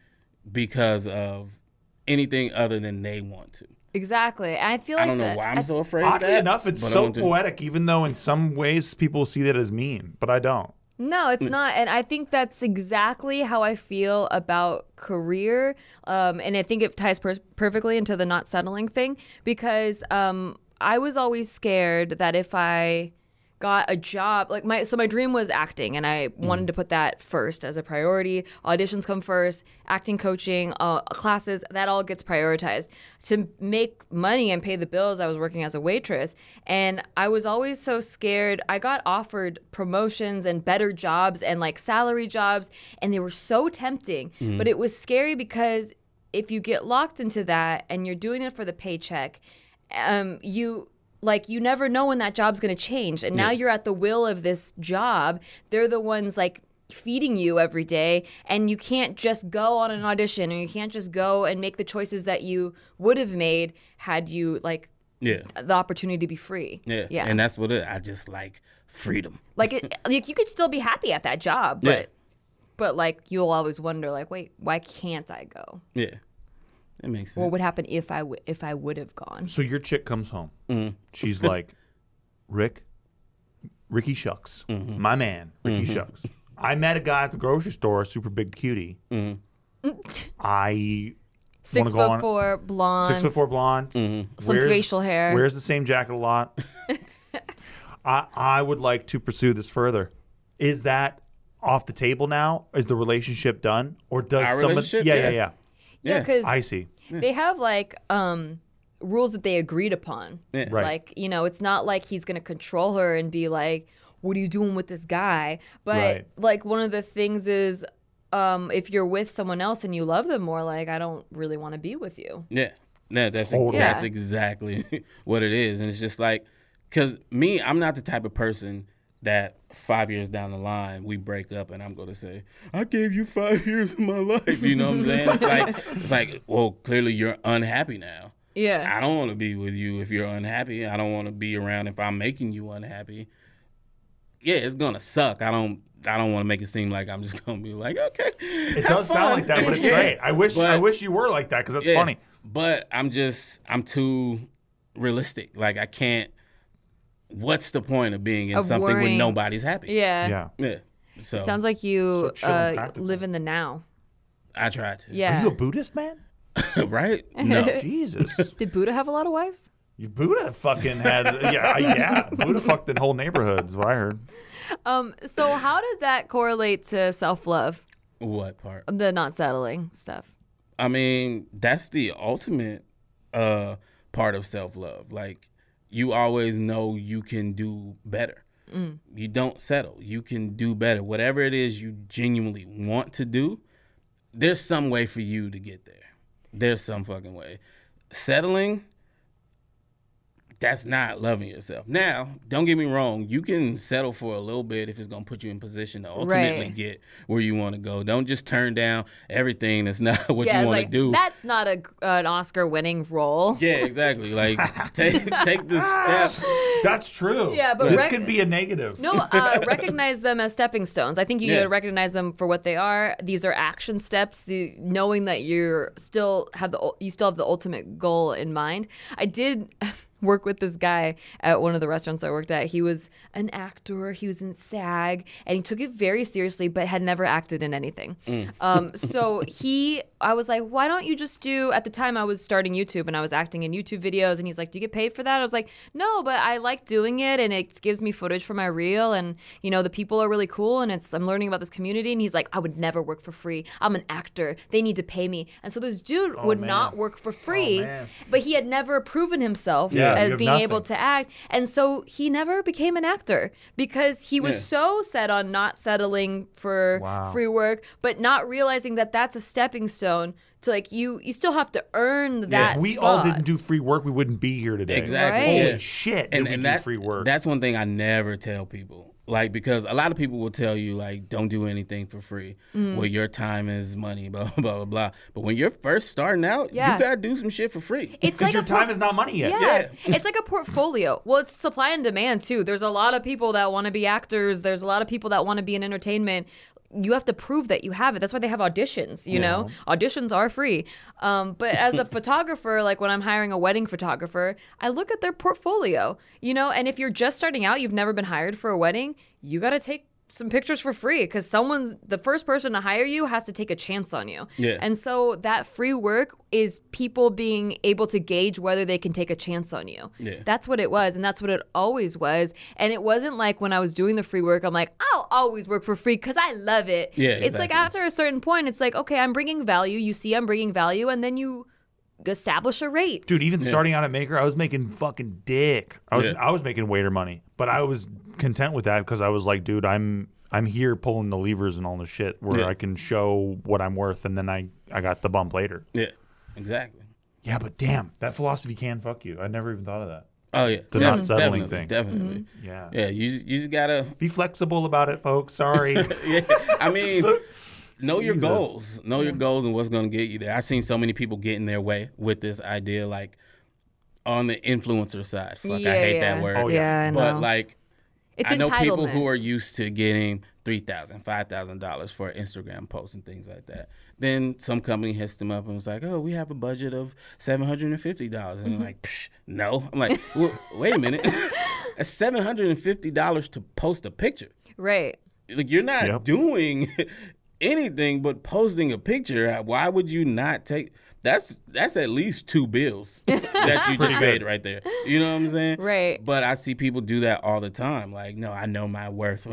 because of anything other than they want to. Exactly. And I feel like I don't know why I'm so afraid of Oddly that. enough, it's but I so want to- poetic, even though in some ways people see that as mean, but I don't. No, it's not. And I think that's exactly how I feel about career. And I think it ties perfectly into the not settling thing because I was always scared that if I got a job, like my dream was acting, and I wanted to put that first as a priority. Auditions come first, acting coaching, classes, that all gets prioritized. To make money and pay the bills, I was working as a waitress, and I was always so scared. I got offered promotions and better jobs and, like, salary jobs, and they were so tempting, but it was scary because if you get locked into that and you're doing it for the paycheck, you never know when that job's going to change. And now you're at the will of this job. They're the ones, like, feeding you every day, and you can't just go on an audition, or you can't just go and make the choices that you would have made had you like the opportunity to be free. Yeah. And that's what I just like freedom. Like like you could still be happy at that job, but like you'll always wonder like, wait, why can't I go? Yeah. It makes sense. What would happen if I would have gone? So your chick comes home. She's like, Ricky Shucks, my man, Ricky Shucks. I met a guy at the grocery store, a super big cutie. I 6'4", blonde. 6'4" blonde. Some facial hair. Wears the same jacket a lot. I would like to pursue this further. Is that off the table now? Is the relationship done, or does Our someone? relationship? Yeah, because I see. they have like rules that they agreed upon. Right. Like, you know, it's not like he's gonna control her and be like, what are you doing with this guy? But like one of the things is if you're with someone else and you love them more, like I don't really want to be with you. Yeah, that's exactly what it is. And it's just like, because I'm not the type of person that 5 years down the line we break up and I'm going to say, I gave you 5 years of my life. You know what I'm saying? It's like, well, clearly you're unhappy now. Yeah. I don't want to be with you if you're unhappy. I don't want to be around if I'm making you unhappy. Yeah, it's gonna suck. I don't want to make it seem like I'm just gonna be like, okay. It does sound like that, but it's great. I wish you were like that because that's funny. But I'm too realistic. Like I can't. What's the point of being in something when nobody's happy? Yeah. So sounds like you live in the now. I try to. Yeah. Are you a Buddhist, man? Right? No. Jesus. Did Buddha have a lot of wives? Buddha fucking had Buddha fucked the whole neighborhood is what I heard. So how does that correlate to self-love? What part? The not settling stuff. I mean, that's the ultimate part of self-love. Like you always know you can do better. You don't settle. You can do better. Whatever it is you genuinely want to do, there's some way for you to get there. There's some fucking way. Settling, that's not loving yourself. Now, don't get me wrong. You can settle for a little bit if it's going to put you in position to ultimately get where you want to go. Don't just turn down everything that's not what you want to do. That's not an Oscar-winning role. Yeah, exactly. Like, take the steps. That's true. Yeah, but this can be a negative. No, recognize them as stepping stones. I think you gotta recognize them for what they are. These are action steps. Knowing that you still have the ultimate goal in mind. I did work with this guy at one of the restaurants I worked at. He was an actor. He was in SAG, and he took it very seriously, but had never acted in anything. So I was like, why don't you just do? At the time, I was starting YouTube, and I was acting in YouTube videos. And he's like, do you get paid for that? I was like, no, but I like doing it, and it gives me footage for my reel, and you know the people are really cool, and I'm learning about this community. And he's like, I would never work for free. I'm an actor. They need to pay me. And so this dude would not work for free, but he had never proven himself as being able to act. And so he never became an actor because he was so set on not settling for free work, but not realizing that that's a stepping stone to like you still have to earn that. If we all didn't do free work, we wouldn't be here today. Exactly. Right. Holy shit. And that's free work. That's one thing I never tell people. Like, because a lot of people will tell you, like, don't do anything for free. Well, your time is money, blah, blah, blah, blah. But when you're first starting out, you got to do some shit for free. It's because like your time is not money yet. Yeah. It's like a portfolio. Well, it's supply and demand, too. There's a lot of people that want to be actors. There's a lot of people that want to be in entertainment. You have to prove that you have it. That's why they have auditions, you know? Auditions are free. But as a photographer, like when I'm hiring a wedding photographer, I look at their portfolio, you know? And if you're just starting out, you've never been hired for a wedding, you got to take some pictures for free because the first person to hire you has to take a chance on you. Yeah. And so that free work is people being able to gauge whether they can take a chance on you. Yeah. That's what it was, and that's what it always was. And it wasn't like when I was doing the free work, I'm like, I'll always work for free because I love it. Yeah, it's like after a certain point, it's like, okay, I'm bringing value. You see I'm bringing value, and then you establish a rate. Dude, even starting out at Maker, I was making fucking dick. I was making waiter money, but I was content with that because I was like, dude, I'm here pulling the levers and all this shit where I can show what I'm worth, and then I got the bump later. Yeah, exactly. Yeah, but damn, that philosophy can fuck you. I never even thought of that. Oh yeah, The not settling thing. Definitely. Yeah. Yeah, you just gotta Be flexible about it, folks. Sorry. yeah. I mean, know your Jesus. goals. Know your goals and what's gonna get you there. I've seen so many people get in their way with this idea, like on the influencer side. Fuck, I hate that word. Oh, yeah, I know. But like It's I know people entitlement. who are used to getting $3,000, $5,000 for Instagram posts and things like that. Then some company hits them up and was like, "Oh, we have a budget of $750." And they're like, Psh, "No." I'm like, well, "Wait a minute, that's $750 to post a picture. Right. Like you're not doing anything but posting a picture. Why would you not take?" That's at least 2 bills that you just paid right there. You know what I'm saying? Right. But I see people do that all the time. Like, no, I know my worth.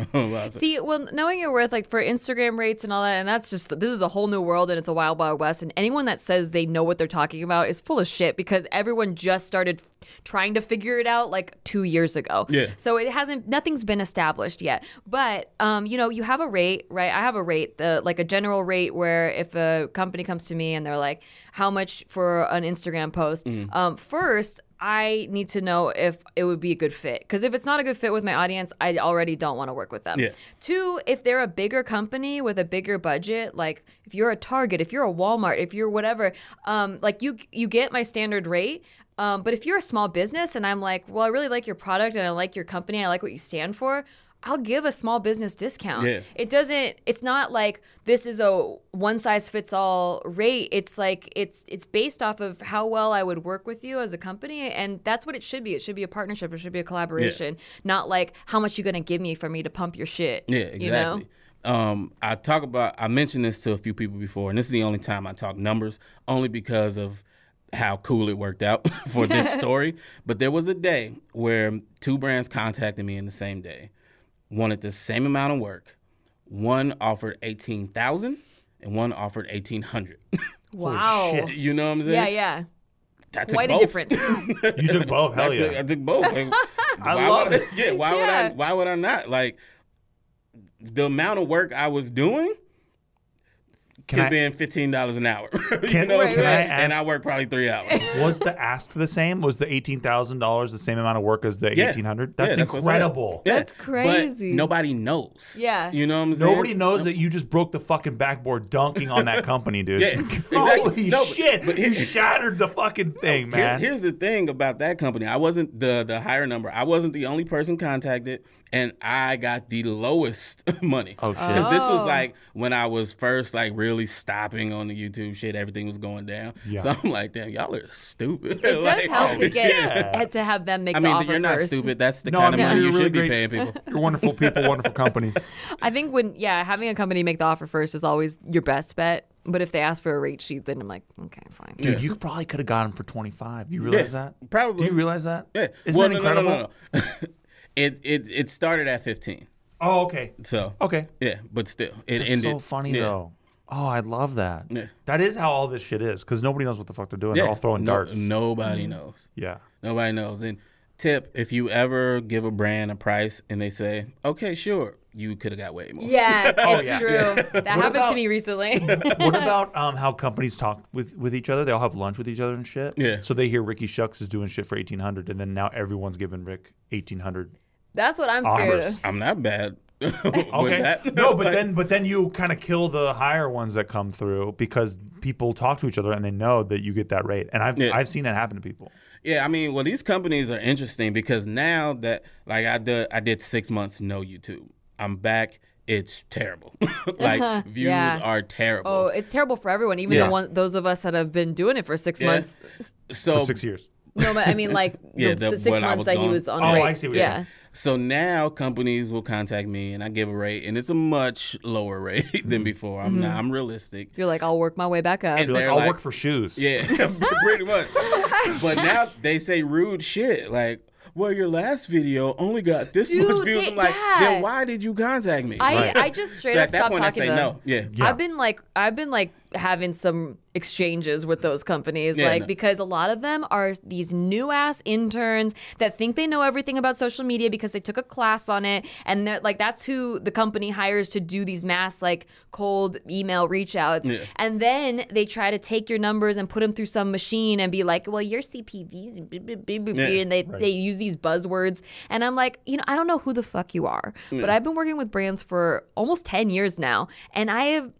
See, well, knowing your worth, like for Instagram rates and all that, and that's just, this is a whole new world and it's a wild, wild west. And anyone that says they know what they're talking about is full of shit because everyone just started trying to figure it out like 2 years ago. Yeah. So nothing's been established yet. But, you have a rate, right? I have a rate, like a general rate where if a company comes to me and they're like, how much for an Instagram post? First, I need to know if it would be a good fit. Because if it's not a good fit with my audience, I already don't want to work with them. Yeah. 2, if they're a bigger company with a bigger budget, like if you're a Target, if you're a Walmart, if you're whatever, like you get my standard rate. But if you're a small business and I'm like, well, I really like your product and I like your company, and I like what you stand for, I'll give a small business discount. Yeah. It's not like this is a one size fits all rate. It's like it's based off of how well I would work with you as a company, and that's what it should be. It should be a partnership. It should be a collaboration, not like how much you're gonna give me for me to pump your shit. Yeah, exactly. You know? I mentioned this to a few people before, and this is the only time I talk numbers, only because of how cool it worked out for this story. But there was a day where 2 brands contacted me in the same day, wanted the same amount of work. One offered $18,000 and one offered $1,800. Wow. You know what I'm saying? Yeah. I took Quite a both. difference. You took both. Hell yeah. I took both. Like, I love it. Yeah. Why would I not? Like the amount of work I was doing could have been $15 an hour. Can Right, I right. ask, and I worked probably 3 hours. was the ask the same? Was the $18,000 the same amount of work as the $1,800? That's what I said. incredible. Yeah. That's crazy. But nobody knows. Yeah. You know what I'm saying? Nobody knows that you just broke the fucking backboard dunking on that company, dude. Yeah, exactly. Holy No, shit. but You shattered the fucking thing, man. Here's the thing about that company. I wasn't the higher number. I wasn't the only person contacted, and I got the lowest money. Oh, shit. Because this was like when I was first like really stopping on the YouTube shit. Everything was going down. Yeah. So I'm like, damn, y'all are stupid. It does Like, help to get Yeah. to have them make I the mean, offer you're not first. stupid. That's the No, kind of I mean, money you you're really should be great. paying people. You're wonderful people, wonderful companies. I think having a company make the offer first is always your best bet. But if they ask for a rate sheet, then I'm like, okay, fine. Dude, you probably could have got him for 25. You realize that? Probably. Do you realize that? Yeah. Isn't that incredible? No. It started at 15. Oh, okay. So Okay. yeah, but still, it It's ended. so funny, yeah. though. Oh, I love that. Yeah. That is how all this shit is, because nobody knows what the fuck they're doing. Yeah. They're all throwing darts. Nobody knows. Yeah. Nobody knows. And tip, if you ever give a brand a price and they say, okay, sure, you could have got way more. Yeah, it's yeah. true. That happened about- to me recently. What about how companies talk with each other? They all have lunch with each other and shit. Yeah. So they hear Ricky Shucks is doing shit for $1,800, and then now everyone's giving Rick $1,800. That's what I'm scared Offers. of. I'm not bad. with Okay. that. No, but then you kind of kill the higher ones that come through because people talk to each other and they know that you get that rate. And I've seen that happen to people. Yeah, I mean, well, these companies are interesting because now that like I did 6 months no YouTube. I'm back. It's terrible. Like views Yeah. are terrible. Oh, it's terrible for everyone, even Yeah. those of us that have been doing it for 6 Yeah. months. So For 6 years. No, but I mean, like Yeah, the the- 6 when I months was that he gone. was on Oh, rate. I see what you're yeah. saying. So now companies will contact me and I give a rate and it's a much lower rate than before. I'm realistic. You're like, I'll work my way back up. And You're like, they're I'll like- work for shoes. Yeah, pretty much. But now they say rude shit like, well, your last video only got this Dude, much views. I'm like, yeah. then why did you contact me? I just straight So up at that stopped point I talking say to no. them. Yeah. Yeah. I've been like having some exchanges with those companies, because a lot of them are these new ass interns that think they know everything about social media because they took a class on it, and like that's who the company hires to do these mass like cold email reach outs, and then they try to take your numbers and put them through some machine and be like, well, your CPVs, and they use these buzzwords, and I'm like, I don't know who the fuck you are, but I've been working with brands for almost 10 years now, and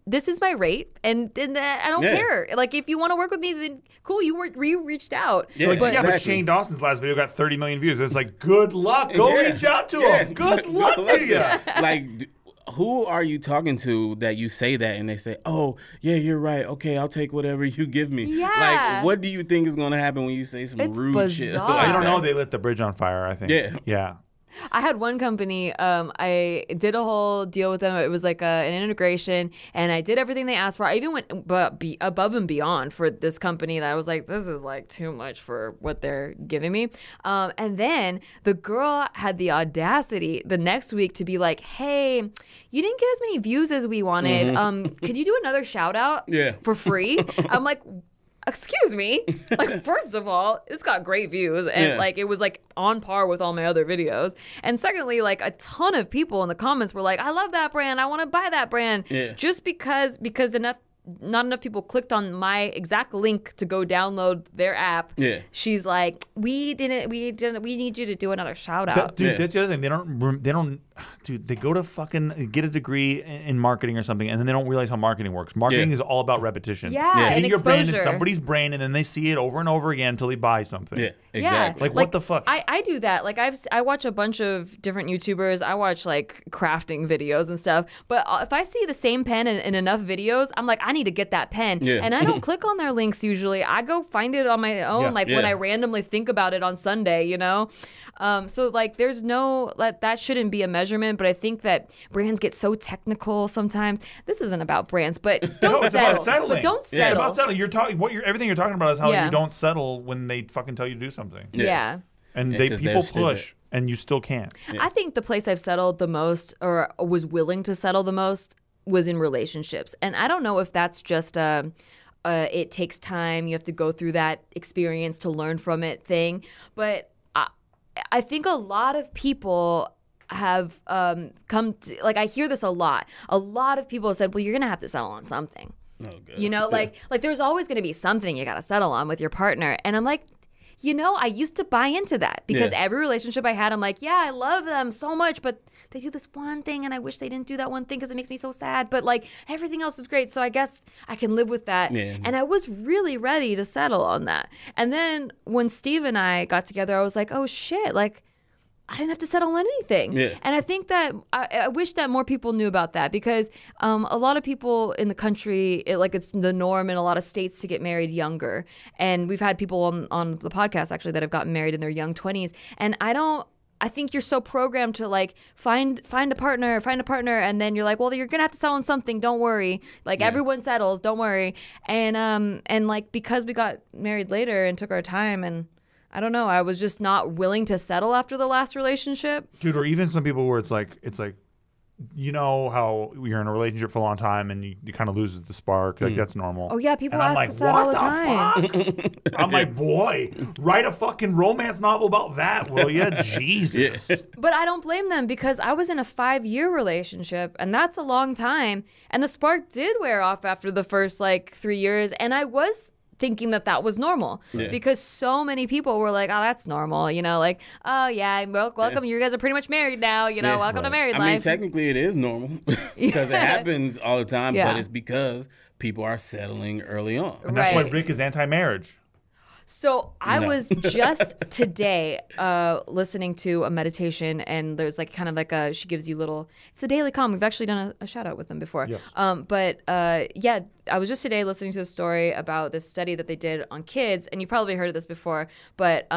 this is my rate, and I don't care. Like, if you want to work with me, then cool, you reached out. But Shane Dawson's last video got 30 million views. It's like, good luck. Go reach out to him. Good luck to you. Like, who are you talking to that you say that and they say, oh, yeah, you're right. Okay, I'll take whatever you give me. Yeah. Like, what do you think is going to happen when you say some rude shit? I don't know. They lit the bridge on fire, I think. Yeah. I had one company, I did a whole deal with them. It was like an integration, and I did everything they asked for. I even went above and beyond for this company that I was like, this is like too much for what they're giving me. And then the girl had the audacity the next week to be like, hey, you didn't get as many views as we wanted. Could you do another shout out for free? I'm like, excuse me, like, first of all, it's got great views, and like it was like on par with all my other videos, and secondly, like a ton of people in the comments were like, I love that brand, I want to buy that brand, just because not enough people clicked on my exact link to go download their app. She's like, we need you to do another shout out. Dude, that's the other thing. They go to fucking get a degree in marketing or something, and then they don't realize how marketing works. Marketing is all about repetition. And your brand in somebody's brain, and then they see it over and over again until they buy something. Exactly. Like, what the fuck? I do that. Like, I watch a bunch of different YouTubers. I watch like crafting videos and stuff. But if I see the same pen in enough videos, I'm like, I need to get that pen. And I don't click on their links usually. I go find it on my own, when I randomly think about it on Sunday, So like, there's no, that shouldn't be a measurement, but I think that brands get so technical sometimes. This isn't about brands, but don't settle. About settling. But don't settle. It's about settling. Everything you're talking about is how you don't settle when they fucking tell you to do something. And people push, and you still can't. I think the place I've settled the most, or was willing to settle the most, was in relationships. And I don't know if that's just it takes time, you have to go through that experience to learn from it thing. But I think a lot of people have come to, like, I hear this a lot. A lot of people have said, well, you're going to have to settle on something. Oh, good. Like there's always going to be something you got to settle on with your partner. And I'm like, I used to buy into that because every relationship I had, I'm like, I love them so much, but they do this one thing and I wish they didn't do that one thing because it makes me so sad. But like, everything else is great. So I guess I can live with that. And I was really ready to settle on that. And then when Steve and I got together, I was like, oh shit, like, I didn't have to settle on anything. And I think that I wish that more people knew about that, because a lot of people in the country, it's the norm in a lot of states to get married younger. And we've had people on the podcast actually that have gotten married in their young 20s. And I think you're so programmed to like find a partner, and then you're like, well, you're gonna have to settle on something. Don't worry, like everyone settles. Don't worry. And like, because we got married later and took our time, and I don't know, I was just not willing to settle after the last relationship. Dude, or even some people where it's like, how you're in a relationship for a long time and you kind of loses the spark. Like, that's normal. Oh, yeah, people ask us that all the time. Fuck? I'm like, boy, write a fucking romance novel about that, will you? Jesus. But I don't blame them, because I was in a 5-year relationship, and that's a long time. And the spark did wear off after the first, 3 years. And I was thinking that was normal, because so many people were like, oh, that's normal, like, oh yeah, welcome, you guys are pretty much married now, welcome to married life. I mean, technically it is normal because it happens all the time, but it's because people are settling early on. And that's why Rick is anti-marriage. So I was just today listening to a meditation, and there's she gives you it's a daily calm. We've actually done a shout out with them before. Yes. I was just today listening to a story about this study that they did on kids, and you probably heard of this before, but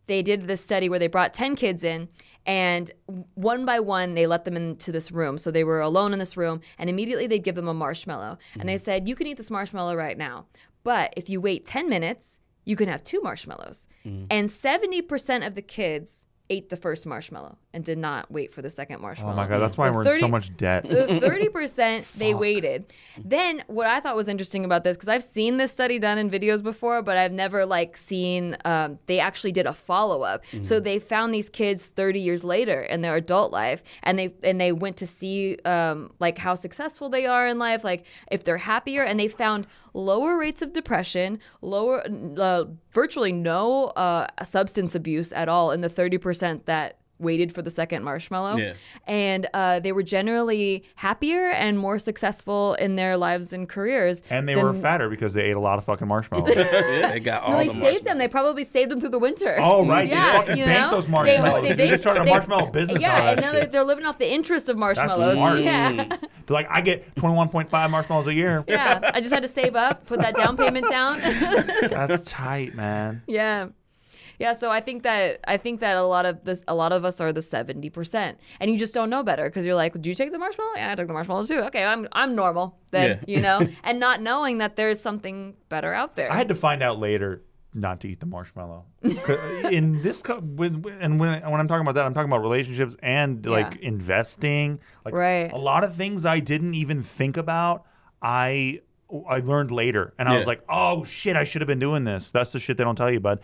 they did this study where they brought 10 kids in, and one by one, they let them into this room. So they were alone in this room, and immediately they'd give them a marshmallow. And they said, you can eat this marshmallow right now, but if you wait 10 minutes, you can have 2 marshmallows. And 70% of the kids ate the first marshmallow, and did not wait for the second marshmallow. Oh my God, that's why we're in so much debt. The 30% they waited. Then what I thought was interesting about this, because I've seen this study done in videos before, but I've never seen they actually did a follow-up. So they found these kids 30 years later in their adult life, and they went to see how successful they are in life, like if they're happier, and they found lower rates of depression, virtually no substance abuse at all in the 30% that waited for the second marshmallow. Yeah. And they were generally happier and more successful in their lives and careers. And they were fatter because they ate a lot of fucking marshmallows. Yeah, they got all No, they the saved marshmallows. them. They probably saved them through the winter. Oh, right. Yeah, They fucking banked those marshmallows. They started a marshmallow business out of and that now shit. they're living off the interest of marshmallows. That's smart. Yeah. They're like, I get 21.5 marshmallows a year. Yeah. I just had to save up, put that down payment down. That's tight, man. Yeah. Yeah, so I think that a lot of us are the 70%, and you just don't know better because you're like, "Did you take the marshmallow? Yeah, I took the marshmallow too. Okay, I'm normal then, and not knowing that there's something better out there." I had to find out later not to eat the marshmallow. In this, when I'm talking about that, I'm talking about relationships and investing. Right. A lot of things I didn't even think about. I learned later, and I was like, "Oh shit, I should have been doing this." That's the shit they don't tell you, bud.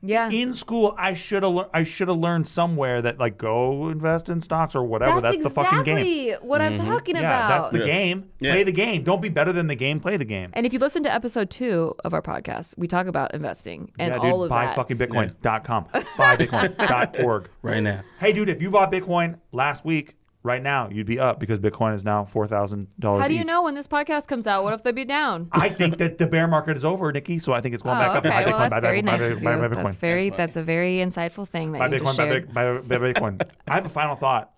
In school, I should have learned somewhere that go invest in stocks or whatever. That's the fucking game. Exactly what I'm talking Yeah, about. that's the game. Yeah. Play the game. Don't be better than the game. Play the game. And if you listen to episode 2 of our podcast, we talk about investing and all of that. Buyfuckingbitcoin.com. Buybitcoin.org. Right now. Hey, dude, if you bought Bitcoin last week, right now, you'd be up because Bitcoin is now $4,000 How do you each. know when this podcast comes out? What if they be down? I think that the bear market is over, Nikki, so I think it's going back up. Okay, Buy well, Bitcoin, that's buy very Bitcoin, nice buy of you. Bitcoin. That's a very insightful thing that Buy you just Bitcoin, shared. buy Bitcoin. I have a final thought.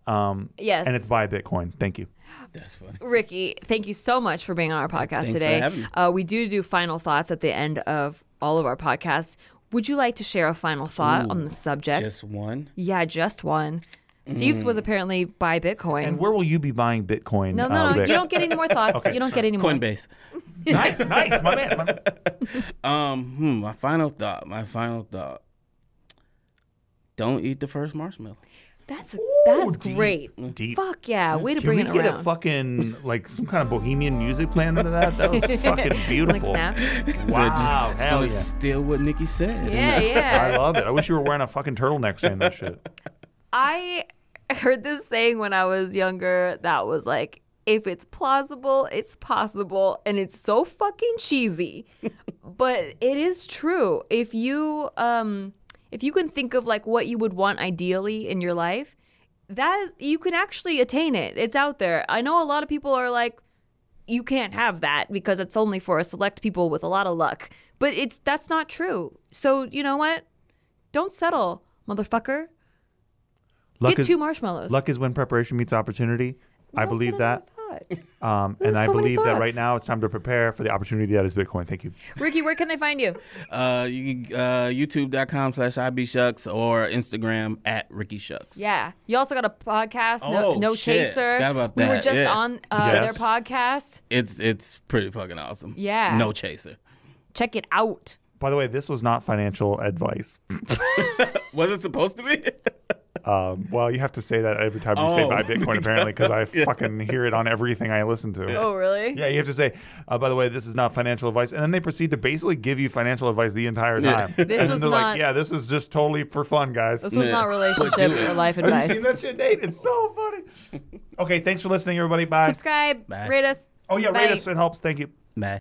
Yes. And it's buy Bitcoin. Thank you. That's funny. Ricky, thank you so much for being on our podcast Thanks today. for having me. We do final thoughts at the end of all of our podcasts. Would you like to share a final thought on the subject? Just one? Yeah, just one. Steve's was apparently buy Bitcoin. And where will you be buying Bitcoin? No, you don't get any more thoughts. Okay, You don't get any more. Coinbase. Nice, my man. My final thought. Don't eat the first marshmallow. That's deep. great. Deep. Fuck yeah, way to Can bring we it get around. a fucking some kind of bohemian music playing into that? That was fucking Like beautiful. snaps? Wow, It's hell gonna yeah. steal what Nikki said. Yeah, I yeah. love it. I wish you were wearing a fucking turtleneck saying that shit. I heard this saying when I was younger that was like, if it's plausible, it's possible, and it's so fucking cheesy. But it is true. If you can think of what you would want ideally in your life, you can actually attain it. It's out there. I know a lot of people are like, you can't have that because it's only for a select people with a lot of luck. But that's not true. So you know what? Don't settle, motherfucker. Get 2 marshmallows. Luck is when preparation meets opportunity. I believe that. And There's I so many believe that thoughts. right now it's time to prepare for the opportunity that is Bitcoin. Thank you. Ricky, where can they find you? You can youtube.com/IBShucks or Instagram @RickyShucks. Yeah. You also got a podcast, Oh, No shit. Chaser. Forgot about We were that. just Yeah. on Yes. their podcast. It's pretty fucking awesome. Yeah. No chaser. Check it out. By the way, this was not financial advice. Was it supposed to be? Well, you have to say that every time you say Oh. buy Bitcoin, apparently, because I fucking hear it on everything I listen to. Oh, really? Yeah, you have to say, by the way, this is not financial advice. And then they proceed to basically give you financial advice the entire time. This and was they're not- like, yeah, this is just totally for fun, guys. This was not Yeah. relationship or life Have you advice. seen that shit, Nate? It's so funny. Okay, thanks for listening, everybody. Bye. Subscribe. Bye. Rate us. Oh, yeah, Bye. rate us. It helps. Thank you. Bye.